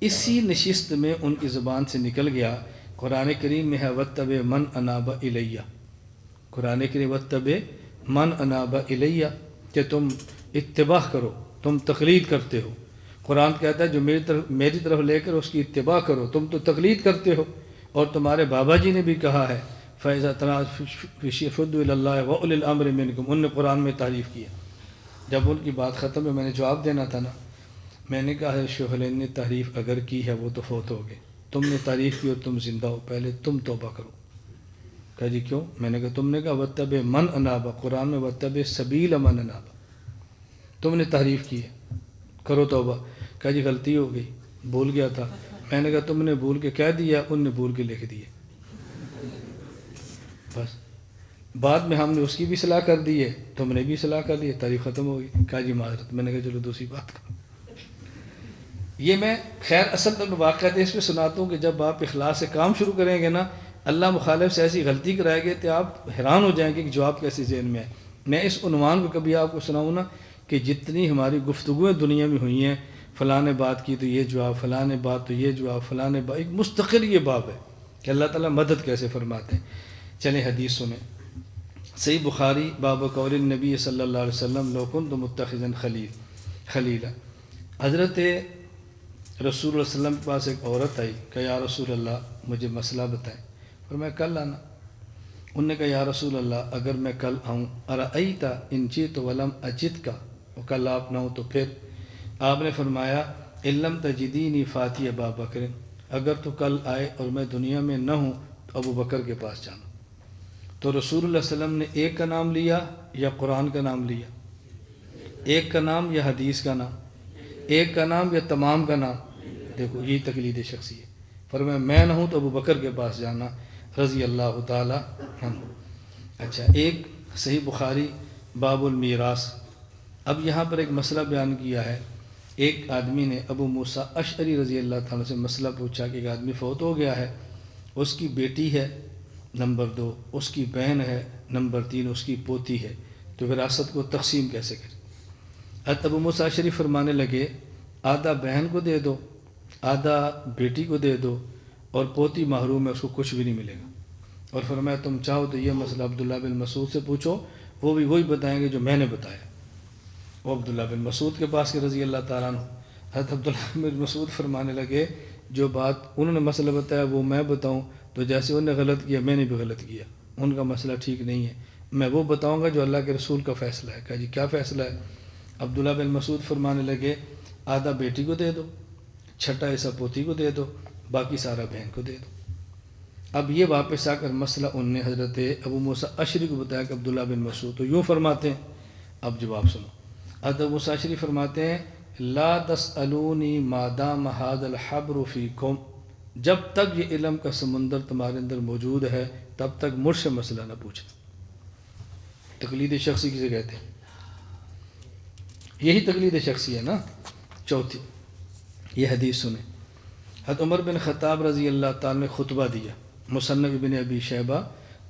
اسی نشست میں ان کی زبان سے نکل گیا، قرآن کریم میں ہے وَاتَّبِعْ مَنْ أَنَابَ إِلَيَّ، قرآن کریم وَاتَّبِعْ مَنْ أَنَابَ إِلَيَّ، کہ تم اتباع کرو، تم تقلید کرتے ہو۔ قرآن کہتا ہے جو میری طرف لے کر اس کی اتباع کرو، تم تو تقلید کرتے ہو۔ اور تمہارے بابا جی نے بھی کہا ہے فَإِذَا تَنَازَعْتُمْ فَرُدُّوهُ إِلَى اللَّهِ وَأُولِي الْأَمْرِ مِنْكُمْ، انہوں نے قرآن میں تعریف کیا۔ جب ان کی بات ختم ہے میں نے جواب دینا تھا نا، میں نے کہا ہے شیخ الہند نے تعریف اگر کی ہے وہ تو فوت ہو گئے، تم نے تعریف کی اور تم زندہ ہو، پہلے تم توبہ کرو۔ کہا جی کیوں؟ میں نے کہا تم نے کہا وَاتَّبِعْ مَنْ أَنَابَ، قرآن میں وَاتَّبِعْ سَبِيلَ مَنْ أَنَابَ، تم نے تعریف کی ہے، کرو توبہ۔ کہا جی غلطی ہو گئی، بھول گیا تھا۔ میں نے کہا تم نے بھول کے کہہ دیا، ان نے بھول کے لکھ دیے، بس بعد میں ہم نے اس کی بھی اصلاح کر دی ہے، تم نے بھی اصلاح کر لی ہے، تعریف ختم ہو گئی۔ کہا جی معذرت۔ میں نے کہا چلو دوسری بات کرو۔ یہ میں خیر اصل میں واقعات اس پہ سناتا ہوں کہ جب آپ اخلاص سے کام شروع کریں گے نا، اللہ مخالف سے ایسی غلطی کرائے گے تو آپ حیران ہو جائیں گے کہ جواب کیسے ذہن میں ہے۔ میں اس عنوان کو کبھی آپ کو سناؤں نا کہ جتنی ہماری گفتگویں دنیا میں ہوئی ہیں، فلاں نے بات کی تو یہ جواب، فلاں نے بات تو یہ جواب، فلاں نے بات، ایک مستقل یہ باب ہے کہ اللہ تعالیٰ مدد کیسے فرماتے ہیں۔ چلیں حدیث سنیں۔ صحیح بخاری باب قول النبی صلی اللہ علیہ وسلم لو کنت متخذا خلیلا، حضرت رسول اللہ علیہ وسلم کے پاس ایک عورت آئی کہ یا رسول اللہ مجھے مسئلہ بتائیں، اور میں کل آنا۔ انہوں نے کہا یا رسول اللہ اگر میں کل آؤں، ارأیت ان جئت ولم اجدک، اور کل آپ نہ ہوں تو پھر؟ آپ نے فرمایا ان لم تجدینی فاتی ابا بکر، اگر تو کل آئے اور میں دنیا میں نہ ہوں تو ابو بکر کے پاس جانا۔ تو رسول اللہ صلی اللہ علیہ وسلم نے ایک کا نام لیا یا قرآن کا نام لیا؟ ایک کا نام یا حدیث کا نام؟ ایک کا نام یا تمام کا نام؟ دیکھو یہی تقلید شخصی ہے۔ فرمایا میں نہ ہوں تو ابو بکر کے پاس جانا رضی اللہ تعالی عنہ۔ اچھا، ایک صحیح بخاری باب المیراث۔ اب یہاں پر ایک مسئلہ بیان کیا ہے۔ ایک آدمی نے ابو موسیٰ اشعری رضی اللہ تعالیٰ سے مسئلہ پوچھا کہ ایک آدمی فوت ہو گیا ہے، اس کی بیٹی ہے، نمبر 2 اس کی بہن ہے، نمبر 3 اس کی پوتی ہے، تو وراثت کو تقسیم کیسے کرے؟ ابو موسیٰ اشعری فرمانے لگے آدھا بہن کو دے دو، آدھا بیٹی کو دے دو، اور پوتی محروم ہے، اس کو کچھ بھی نہیں ملے گا۔ اور فرمایا تم چاہو تو یہ مسئلہ عبداللہ بن مسعود سے پوچھو، وہ بھی وہی بتائیں گے جو میں نے بتایا۔ وہ عبداللہ بن مسعود کے پاس کے رضی اللہ تعالیٰ عنہ۔ حضرت عبداللہ بن مسعود فرمانے لگے جو بات انہوں نے مسئلہ بتایا وہ میں بتاؤں تو جیسے انہوں نے غلط کیا میں نے بھی غلط کیا، ان کا مسئلہ ٹھیک نہیں ہے، میں وہ بتاؤں گا جو اللہ کے رسول کا فیصلہ ہے۔ کہا جی کیا فیصلہ ہے؟ عبداللہ بن مسعود فرمانے لگے آدھا بیٹی کو دے دو، چھٹا حصہ پوتی کو دے دو، باقی سارا بہن کو دے دو۔ اب یہ واپس آ کر مسئلہ ان نے حضرت ابو موسیٰ اشعری کو بتایا کہ عبداللہ بن مسعود تو یوں فرماتے ہیں۔ اب جواب سنو۔ حضرت ابو موسیٰ اشعری فرماتے ہیں لا تسألونی ما دام ھذا الحبر فیکم، جب تک یہ علم کا سمندر تمہارے اندر موجود ہے تب تک مجھ سے مسئلہ نہ پوچھنا۔ تقلید شخصی کسے کہتے ہیں؟ یہی تقلید شخصی ہے نا۔ چوتھی یہ حدیث سنیں۔ حضرت عمر بن خطاب رضی اللہ تعالیٰ نے خطبہ دیا، مصنف ابن ابی شیبہ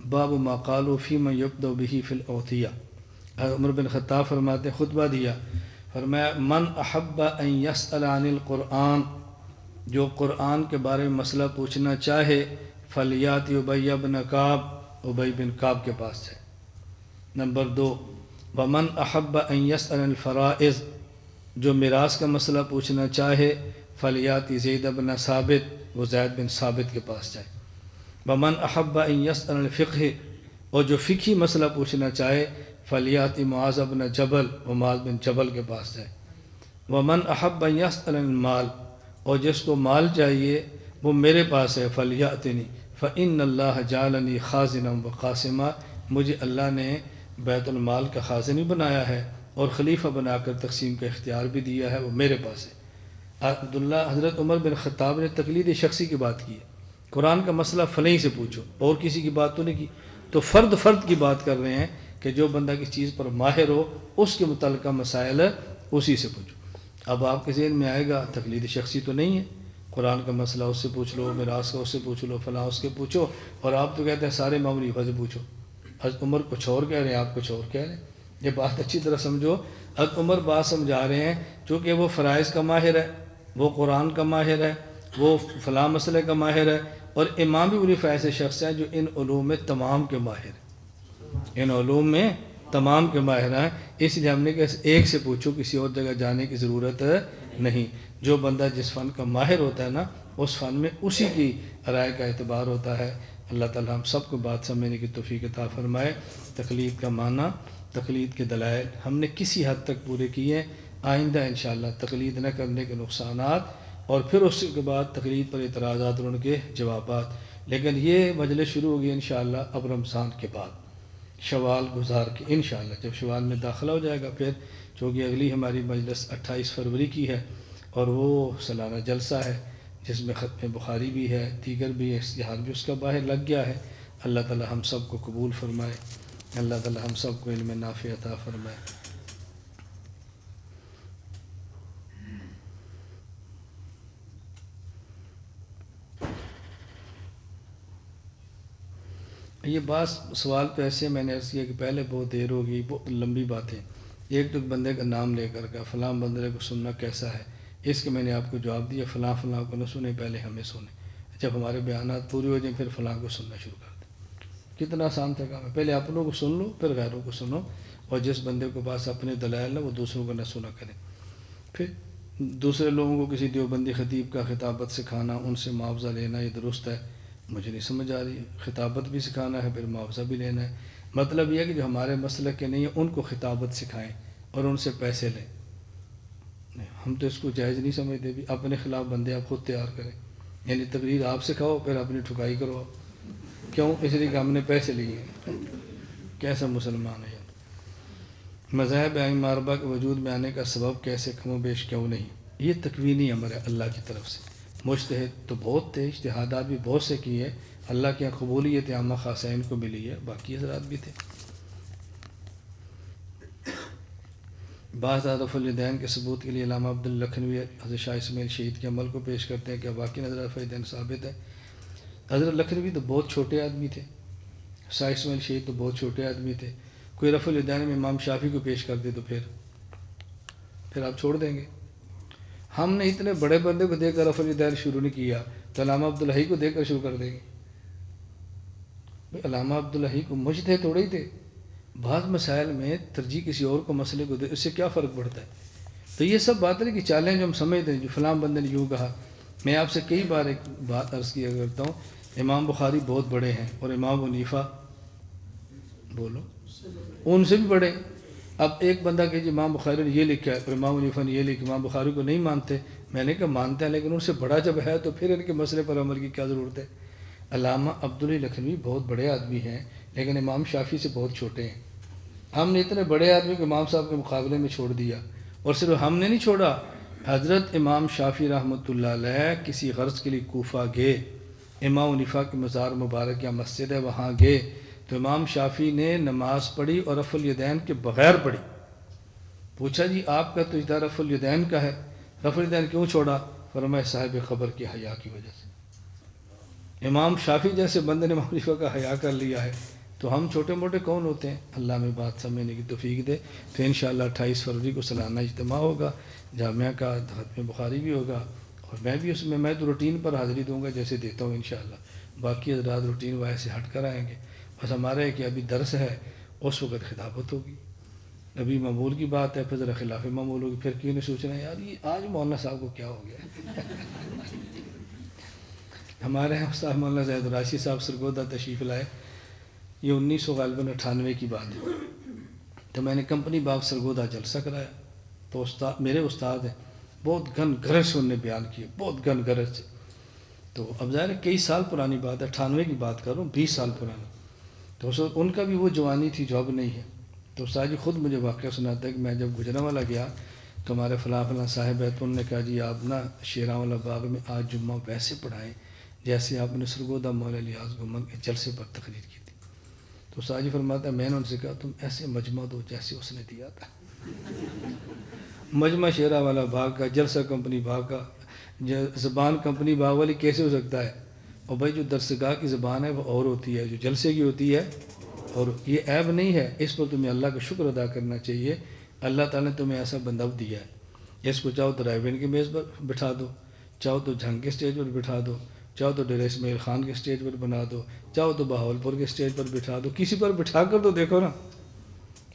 باب ما قالوا فی من یبدأ بہ فی الأوتیہ۔ حضرت عمر بن خطاب فرماتے ہیں خطبہ دیا، فرمایا من احب ان یسأل عن القرآن، جو قرآن کے بارے میں مسئلہ پوچھنا چاہے فلیات ابی بن کعب، ابی بن کعب کے پاس جائے۔ نمبر 2 ومن احب ان یسأل عن الفرائض، جو میراث کا مسئلہ پوچھنا چاہے فلیات زید بن ثابت، وہ زید بن ثابت کے پاس جائے۔ ومن احب ان یسأل عن الفقہ، اور جو فقہی مسئلہ پوچھنا چاہے فلیات معاذ بن جبل، وہ معاذ بن جبل کے پاس جائے۔ ومن احب ان یسأل عن المال، اور جس کو مال چاہیے وہ میرے پاس ہے فلیاتنی فإن اللہ جعلنی خازنا وقاسما، مجھے اللہ نے بیت المال کا خازن بھی بنایا ہے اور خلیفہ بنا کر تقسیم کا اختیار بھی دیا ہے، وہ میرے پاس ہے۔ حضرت عمر بن خطاب نے تقلید شخصی کی بات کی ہے، قرآن کا مسئلہ فلیں سے پوچھو، اور کسی کی بات تو نہیں کی۔ تو فرد کی بات کر رہے ہیں کہ جو بندہ کسی چیز پر ماہر ہو اس کے متعلقہ مسائل اسی سے پوچھو۔ اب آپ کے ذہن میں آئے گا تقلید شخصی تو نہیں ہے، قرآن کا مسئلہ اس سے پوچھ لو، میراث کا اس سے پوچھ لو، فلاں اس کے پوچھو، اور آپ تو کہتے ہیں سارے معمولی سے پوچھو۔ حضرت عمر کچھ اور کہہ رہے ہیں، آپ کچھ اور کہہ رہے ہیں۔ یہ بات اچھی طرح سمجھو، حضرت عمر بات سمجھا رہے ہیں چونکہ وہ فرائض کا ماہر ہے، وہ قرآن کا ماہر ہے، وہ فلاں مسئلے کا ماہر ہے، اور امام بھی انہی ایسے شخص ہیں جو ان علوم میں تمام کے ماہر ہیں، ان علوم میں تمام کے ماہر ہیں۔ اس لیے ہم نے کہ ایک سے پوچھو، کسی اور جگہ جانے کی ضرورت نہیں۔ جو بندہ جس فن کا ماہر ہوتا ہے نا اس فن میں اسی کی رائے کا اعتبار ہوتا ہے۔ اللہ تعالیٰ ہم سب کو بات سمجھنے کی توفیق عطا فرمائے۔ تقلید کا معنی، تقلید کے دلائل ہم نے کسی حد تک پورے کیے، آئندہ انشاءاللہ تقلید نہ کرنے کے نقصانات، اور پھر اس کے بعد تقلید پر اعتراضات اور ان کے جوابات لیکن یہ مجلس شروع ہوگی انشاءاللہ اب رمضان کے بعد، شوال گزار کے انشاءاللہ، جب شوال میں داخلہ ہو جائے گا پھر، چونکہ اگلی ہماری مجلس 28 فروری کی ہے اور وہ سالانہ جلسہ ہے جس میں ختم بخاری بھی ہے، دیگر بھی اشتہار بھی اس کا باہر لگ گیا ہے۔ اللہ تعالی ہم سب کو قبول فرمائے، اللہ تعالی ہم سب کو علم نافع عطا فرمائے۔ یہ بعض سوال پہ ایسے میں نے عرض کیا کہ پہلے بہت دیر ہو گئی، بہت لمبی باتیں، ایک تو بندے کا نام لے کر کا فلاں بندے کو سننا کیسا ہے، اس کے میں نے آپ کو جواب دیا، فلاں فلاں کو نہ سنیں، پہلے ہمیں سنیں، جب ہمارے بیانات پورے ہو جائیں پھر فلاں کو سننا شروع کر دیں۔ کتنا آسان تھا کام ہے، پہلے اپنوں کو سن لو پھر غیروں کو سنو، اور جس بندے کو پاس اپنے دلائل ہے وہ دوسروں کو نہ سنا کرے۔ پھر دوسرے لوگوں کو کسی دیوبندی خطیب کا خطابت سکھانا، ان سے معاوضہ لینا، یہ درست ہے؟ مجھے نہیں سمجھ آ رہی ہے۔ خطابت بھی سکھانا ہے پھر معاوضہ بھی لینا ہے، مطلب یہ ہے کہ جو ہمارے مسلک کے نہیں ہیں ان کو خطابت سکھائیں اور ان سے پیسے لیں۔ ہم تو اس کو جائز نہیں سمجھتے، بھی اپنے خلاف بندے آپ خود تیار کریں، یعنی تقریر آپ سکھاؤ پھر اپنی ٹھکائی کرو، کیوں؟ اس لیے کہ ہم نے پیسے لیے ہیں۔ کیسا مسلمان ہے؟ مذاہب ائمہ اربعہ کے وجود میں آنے کا سبب کیسے کم و بیش کیوں نہیں؟ یہ تکوینی امر ہے اللہ کی طرف سے۔ مجتہد تو بہت تھے، اجتہادات بھی بہت سے کیے، اللہ کے یہاں قبولیت عامہ خاصہ ان کو ملی ہے، باقی حضرات بھی تھے۔ بعض رفع الیدین کے ثبوت کے لیے علامہ عبداللکھنوی حضرت شاہ اسماعیل شہید کے عمل کو پیش کرتے ہیں، کیا باقی نظر رفع الیدین ثابت ہے؟ حضرت لکھنوی تو بہت چھوٹے آدمی تھے، شاہ اسماعیل شہید تو بہت چھوٹے آدمی تھے، کوئی رفع الیدین میں امام شافعی کو پیش کر دے تو پھر آپ چھوڑ دیں گے؟ ہم نے اتنے بڑے بندے کو دیکھ کر رفع الیدین شروع نہیں کیا تو علامہ عبدالحی کو دیکھ کر شروع کر دیں گے؟ علامہ عبدالحی کو مجتہد تھوڑے ہی تھے، بعض مسائل میں ترجیح کسی اور کو مسئلے کو دے، اس سے کیا فرق پڑتا ہے؟ تو یہ سب باتیں کہ چیلنج ہم سمجھتے ہیں، جو فلاں بندے نے یوں کہا۔ میں آپ سے کئی بار ایک بات عرض کیا کرتا ہوں، امام بخاری بہت بڑے ہیں اور امام حنیفہ بولو ان سے بھی بڑے۔ اب ایک بندہ کہ جی امام بخاری نے یہ لکھا ہے اور امام حنیفہ نے یہ لکھا، امام بخاری کو نہیں مانتے، میں نے کہا مانتے ہیں لیکن ان سے بڑا جب ہے تو پھر ان کے مسئلے پر عمل کی کیا ضرورت ہے؟ علامہ عبدالحی لکھنوی بہت بڑے آدمی ہیں لیکن امام شافعی سے بہت چھوٹے ہیں۔ ہم نے اتنے بڑے آدمی کو امام صاحب کے مقابلے میں چھوڑ دیا، اور صرف ہم نے نہیں چھوڑا، حضرت امام شافعی رحمۃ اللہ علیہ کسی غرض کے لیے کوفہ گئے، امام حنیفہ کے مزار مبارک یا مسجد ہے وہاں گئے تو امام شافعی نے نماز پڑھی اور رفع الیدین کے بغیر پڑھی۔ پوچھا جی آپ کا تو ادھر رفع الیدین کا ہے، رفع الیدین کیوں چھوڑا؟ فرمایا صاحب قبر کی حیا کی وجہ سے۔ امام شافعی جیسے بندے نے امام حنیفہ کا حیا کر لیا ہے تو ہم چھوٹے موٹے کون ہوتے ہیں؟ اللہ میں بات سمجھنے کی توفیق دے۔ تو انشاءاللہ 28 فروری کو سالانہ اجتماع ہوگا، جامعہ کا ختم بخاری بھی ہوگا، اور میں بھی اس میں تو روٹین پر حاضری دوں گا جیسے دیتا ہوں انشاءاللہ، باقی حضرات روٹین وائز سے ہٹ کر آئیں گے۔ بس ہمارا ہے کہ ابھی درس ہے، اس وقت خطابت ہوگی، ابھی معمول کی بات ہے، پھر ذرا خلاف معمول ہوگی، پھر کیوں نہیں سوچنا یار یہ آج مولانا صاحب کو کیا ہو گیا؟ ہمارے یہاں استاد مولانا زید راشد صاحب سرگودہ تشریف لائے، یہ 1998 کی بات ہے، تو میں نے کمپنی باغ سرگودہ جلسہ کرایا، تو میرے استاد ہیں، بہت گھن گرج سے انہوں نے بیان کیے، بہت گھن گرج سے۔ تو اب ظاہر ہے کئی سال پرانی بات ہے، 98 کی بات کر رہا ہوں، 20 سال پرانی۔ تو اس وقت ان کا بھی وہ جوانی تھی جو اب نہیں ہے۔ تو استاد جی خود مجھے واقعہ سناتا ہے کہ میں جب گجرانوالہ گیا تو ہمارے فلاں فلاں صاحب ہے، تو انہوں نے کہا جی آپ نا شیراں والا باغ میں آج جمعہ ویسے پڑھائیں جیسے آپ نے سرگودہ مولا الیاس گمن کے جلسے پر تقریر کی تھی۔ تو استاد جی فرماتا ہے میں نے ان سے کہا تم ایسے مجمع دو جیسے اس نے دیا تھا۔ مجمع شیراں والا باغ کا، جلسہ کمپنی باغ کا، زبان کمپنی باغ والی کیسے ہو سکتا ہے؟ اور بھائی جو درسگاہ کی زبان ہے وہ اور ہوتی ہے، جو جلسے کی ہوتی ہے، اور یہ عیب نہیں ہے، اس پر تمہیں اللہ کا شکر ادا کرنا چاہیے، اللہ تعالیٰ نے تمہیں ایسا بندہ دیا ہے۔ اس کو چاہو تو رائے کی میز پر بٹھا دو، چاہو تو جھنگ کے سٹیج پر بٹھا دو، چاہو تو ڈیرہ اسماعیل خان کے سٹیج پر بنا دو، چاہو تو بہاولپور کے سٹیج پر بٹھا دو، کسی پر بٹھا کر تو دیکھو نا،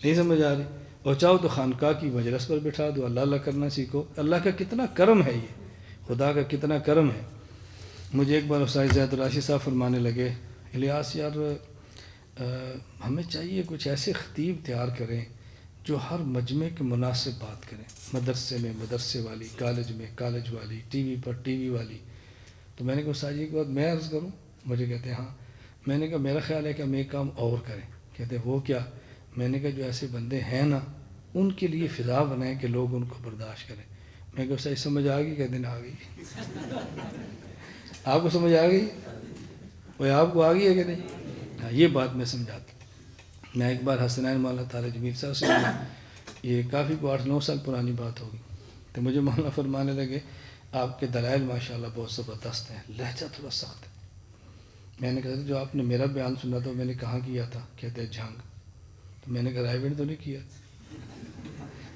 نہیں سمجھ آ رہی؟ اور چاہو تو خانقاہ کی مجلس پر بٹھا دو، اللہ اللہ کرنا سیکھو۔ اللہ کا کتنا کرم ہے، یہ خدا کا کتنا کرم ہے۔ مجھے ایک بار استاد زید راشد صاحب فرمانے لگے الیاس یار ہمیں چاہیے کچھ ایسے خطیب تیار کریں جو ہر مجمع کے مناسب بات کریں، مدرسے میں مدرسے والی، کالج میں کالج والی، ٹی وی پر ٹی وی والی۔ تو میں نے کہا استاد جی ایک بات میں عرض کروں، مجھے کہتے ہیں ہاں. میں نے کہا میرا خیال ہے کہ ہم ایک کام اور کریں. کہتے ہیں وہ کیا؟ میں نے کہا جو ایسے بندے ہیں نا ان کے لیے فضا بنائیں کہ لوگ ان کو برداشت کریں. میں کہا صحیح سمجھ آ گئی؟ کہتے ہیں آ گئی. آپ کو سمجھ آ گئی؟ وہ آپ کو آ گئی ہے کہ نہیں؟ ہاں یہ بات میں سمجھاتا ہوں. میں ایک بار حسنین مولانا طارق جمیل صاحب سے ملا، یہ کافی 8-9 سال پرانی بات ہوگی، تو مجھے مولانا فرمانے لگے آپ کے دلائل ماشاءاللہ بہت زبردست ہیں، لہجہ تھوڑا سخت ہے. میں نے کہا جو آپ نے میرا بیان سنا تھا میں نے کہاں کیا تھا؟ کہتے ہیں جھنگ. تو میں نے کہا رائے گنج تو نہیں کیا.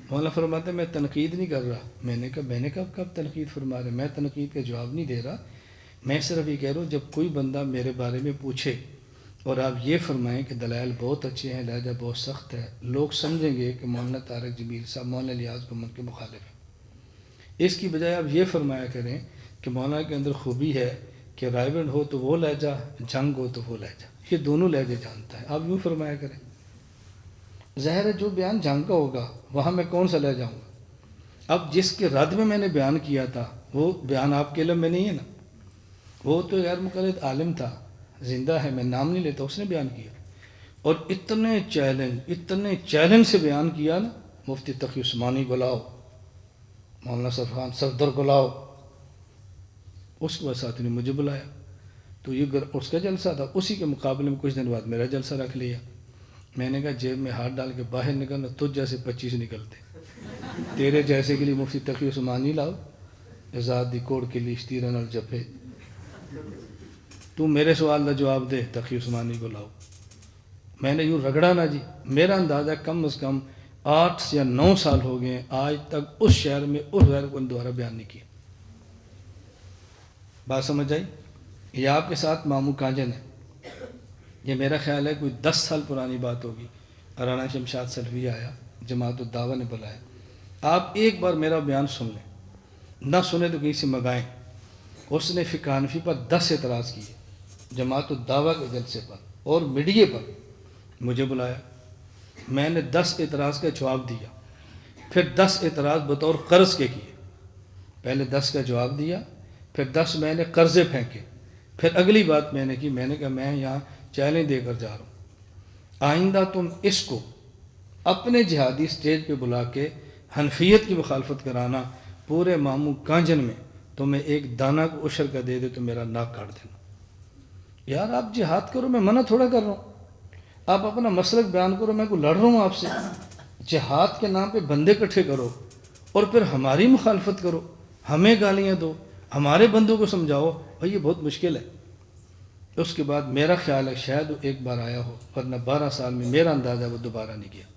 مولانا فرماتے ہیں میں تنقید نہیں کر رہا. میں نے کہا کب تنقید فرما رہے؟ میں تنقید کا جواب نہیں دے رہا، میں صرف یہ کہہ رہا ہوں جب کوئی بندہ میرے بارے میں پوچھے اور آپ یہ فرمائیں کہ دلائل بہت اچھے ہیں، لہجہ بہت سخت ہے، لوگ سمجھیں گے کہ مولانا طارق جمیل صاحب مولانا الیاس گمن کے مخالف ہیں. اس کی بجائے آپ یہ فرمایا کریں کہ مولانا کے اندر خوبی ہے کہ رائے گنج ہو تو وہ لہجہ، جنگ ہو تو وہ لہجہ، یہ دونوں لہجے جانتا ہے. آپ یوں فرمایا کریں. ظاہر ہے جو بیان جنگ کا ہوگا وہاں میں کون سا لہجہ ہوں گا. اب جس کے رد میں نے بیان کیا تھا وہ بیان آپ کے علم میں نہیں ہے نا، وہ تو غیر مقلد عالم تھا، زندہ ہے، میں نام نہیں لیتا، اس نے بیان کیا اور اتنے چیلنج سے بیان کیا نا. مفتی تقی عثمانی کو لاؤ، مولانا صفحان صفدر کو لاؤ. اس کے بعد ساتھی نے مجھے بلایا تو یہ اس کا جلسہ تھا، اسی کے مقابلے میں کچھ دن بعد میرا جلسہ رکھ لیا. میں نے کہا جیب میں ہاتھ ڈال کے باہر نکلنا، تجھ جیسے 25 نکلتے، تیرے جیسے کے لیے مفتی تقی عثمانی لاؤ، آزادی کوڑ کے لیے اشتیرہ نال جپے. تو میرے سوال کا جواب دے، تقی عثمانی کو لاؤ. میں نے یوں رگڑا نا جی، میرا اندازہ کم از کم 8 یا 9 سال ہو گئے ہیں آج تک اس شہر میں اس غیر کو دوبارہ بیان نہیں کیا. بات سمجھ آئی؟ یہ آپ کے ساتھ مامو کانجن ہے. یہ میرا خیال ہے کوئی 10 سال پرانی بات ہوگی. رانا شمشاد سلفی آیا، جماعت الدعوہ نے بلایا. آپ ایک بار میرا بیان سن لیں، نہ سنیں تو کہیں سے منگائیں. اس نے فقہ حنفی پر 10 اعتراض کیے جماعت الدعوہ کے جلسے پر اور میڈیا پر. مجھے بلایا، میں نے 10 اعتراض کا جواب دیا، پھر 10 اعتراض بطور قرض کے کیے. پہلے 10 کا جواب دیا، پھر 10 میں نے قرضے پھینکے. پھر اگلی بات میں نے کی، میں نے کہا میں یہاں چیلنج دے کر جا رہا ہوں، آئندہ تم اس کو اپنے جہادی سٹیج پہ بلا کے حنفیت کی مخالفت کرانا، پورے مامو کانجن میں تمہیں ایک دانہ کو عشر کا دے دے تو میرا ناک کاٹ دینا. یار آپ جہاد کرو، میں منع تھوڑا کر رہا ہوں. آپ اپنا مسلک بیان کرو، میں کو لڑ رہا ہوں آپ سے. جہاد کے نام پہ بندے اکٹھے کرو اور پھر ہماری مخالفت کرو، ہمیں گالیاں دو، ہمارے بندوں کو سمجھاؤ، بھائی یہ بہت مشکل ہے. اس کے بعد میرا خیال ہے شاید وہ ایک بار آیا ہو، ورنہ 12 سال میں میرا اندازہ وہ دوبارہ نہیں گیا.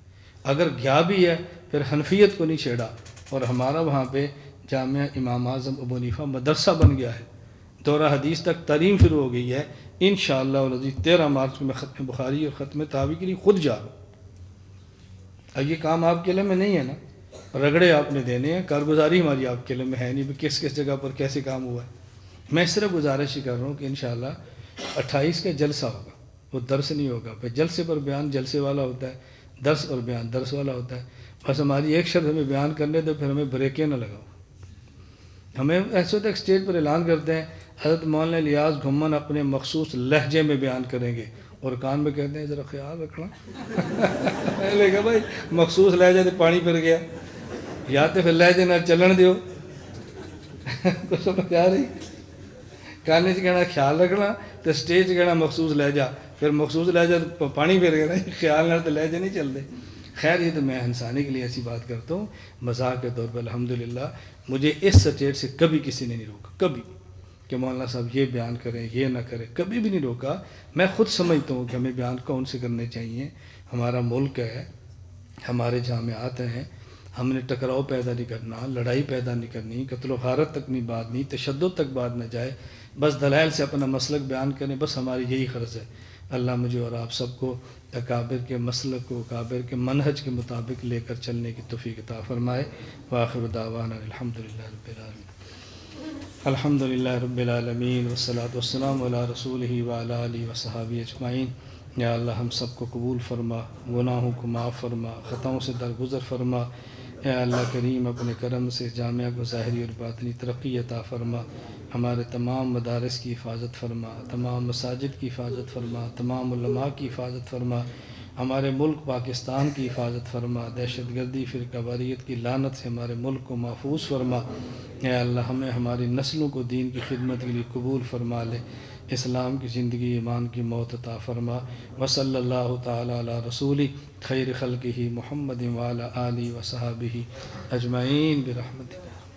اگر گیا بھی ہے پھر حنفیت کو نہیں چھیڑا. اور ہمارا وہاں پہ جامعہ امام اعظم ابو حنیفہ مدرسہ بن گیا ہے، دورہ حدیث تک تعلیم شروع ہو گئی ہے. انشاءاللہ العزیز 13 مارچ کو میں ختم بخاری اور ختم تحوی کے لیے خود جا رہا ہوں. اب یہ کام آپ کے علم میں نہیں ہے نا، رگڑے آپ نے دینے ہیں، کارگزاری ہماری آپ کے علم میں ہے نہیں کس کس جگہ پر کیسے کام ہوا ہے. میں صرف گزارش ہی کر رہا ہوں کہ انشاءاللہ 28 کا جلسہ ہوگا، وہ درس نہیں ہوگا. پھر جلسے پر بیان جلسے والا ہوتا ہے، درس پر بیان درس والا ہوتا ہے. بس ہماری ایک شرط ہمیں بیان کرنے دو، پھر ہمیں بریکیں نہ لگاؤ. ہمیں ایسے تک اسٹیج پر اعلان کرتے ہیں حضرت مولانا الیاس گھمن اپنے مخصوص لہجے میں بیان کریں گے اور کان میں کہتے ہیں ذرا خیال رکھنا. لے گا بھائی مخصوص لہجے سے پانی پھر گیا، یا تو پھر لہجے نہ چلن دیو. تو سمجھ آ رہی؟ کانے سے کہنا خیال رکھنا تو اسٹیج کہنا مخصوص لہجہ، پھر مخصوص لہجہ پانی پھر گیا نا، خیال نہ تو لہجے نہیں چلتے. خیر یہ تو میں انسانی کے لیے ایسی بات کرتا ہوں مذاق کے طور پر. الحمدللہ مجھے اس سٹیج سے کبھی کسی نے نہیں روکا، کبھی کہ مولانا صاحب یہ بیان کریں یہ نہ کریں، کبھی بھی نہیں روکا. میں خود سمجھتا ہوں کہ ہمیں بیان کون سے کرنے چاہیے. ہمارا ملک ہے، ہمارے جامعات ہیں، ہم نے ٹکراؤ پیدا نہیں کرنا، لڑائی پیدا نہیں کرنی، قتل و غارت تک نہیں بات نہیں، تشدد تک بات نہ جائے. بس دلائل سے اپنا مسلک بیان کریں، بس ہماری یہی غرض ہے. اللہ مجھے اور آپ سب کو اکابر کے مسلک کو، اکابر کے منہج کے مطابق لے کر چلنے کی توفیق عطا فرمائے. وآخر دعوانا الحمدللہ رب العالمین. الحمدللہ رب العالمین والصلاة والسلام علی رسولہ وعلی آلہ وصحابہ اجمعین. یا اللہ ہم سب کو قبول فرما، گناہوں کو معاف فرما، خطاؤں سے درگزر فرما. اے اللہ کریم اپنے کرم سے جامعہ کو ظاہری اور باطنی ترقی عطا فرما، ہمارے تمام مدارس کی حفاظت فرما، تمام مساجد کی حفاظت فرما، تمام علماء کی حفاظت فرما، ہمارے ملک پاکستان کی حفاظت فرما، دہشت گردی فرقہ واریت کی لعنت سے ہمارے ملک کو محفوظ فرما۔ اے اللہ ہمیں ہماری نسلوں کو دین کی خدمت کے لیے قبول فرما لے، اسلام کی زندگی ایمان کی موت عطا فرما۔ وصلی اللہ تعالی علی رسول خیر خلقہ محمد وعلی آلہ وصحبہ اجمعین برحمتک۔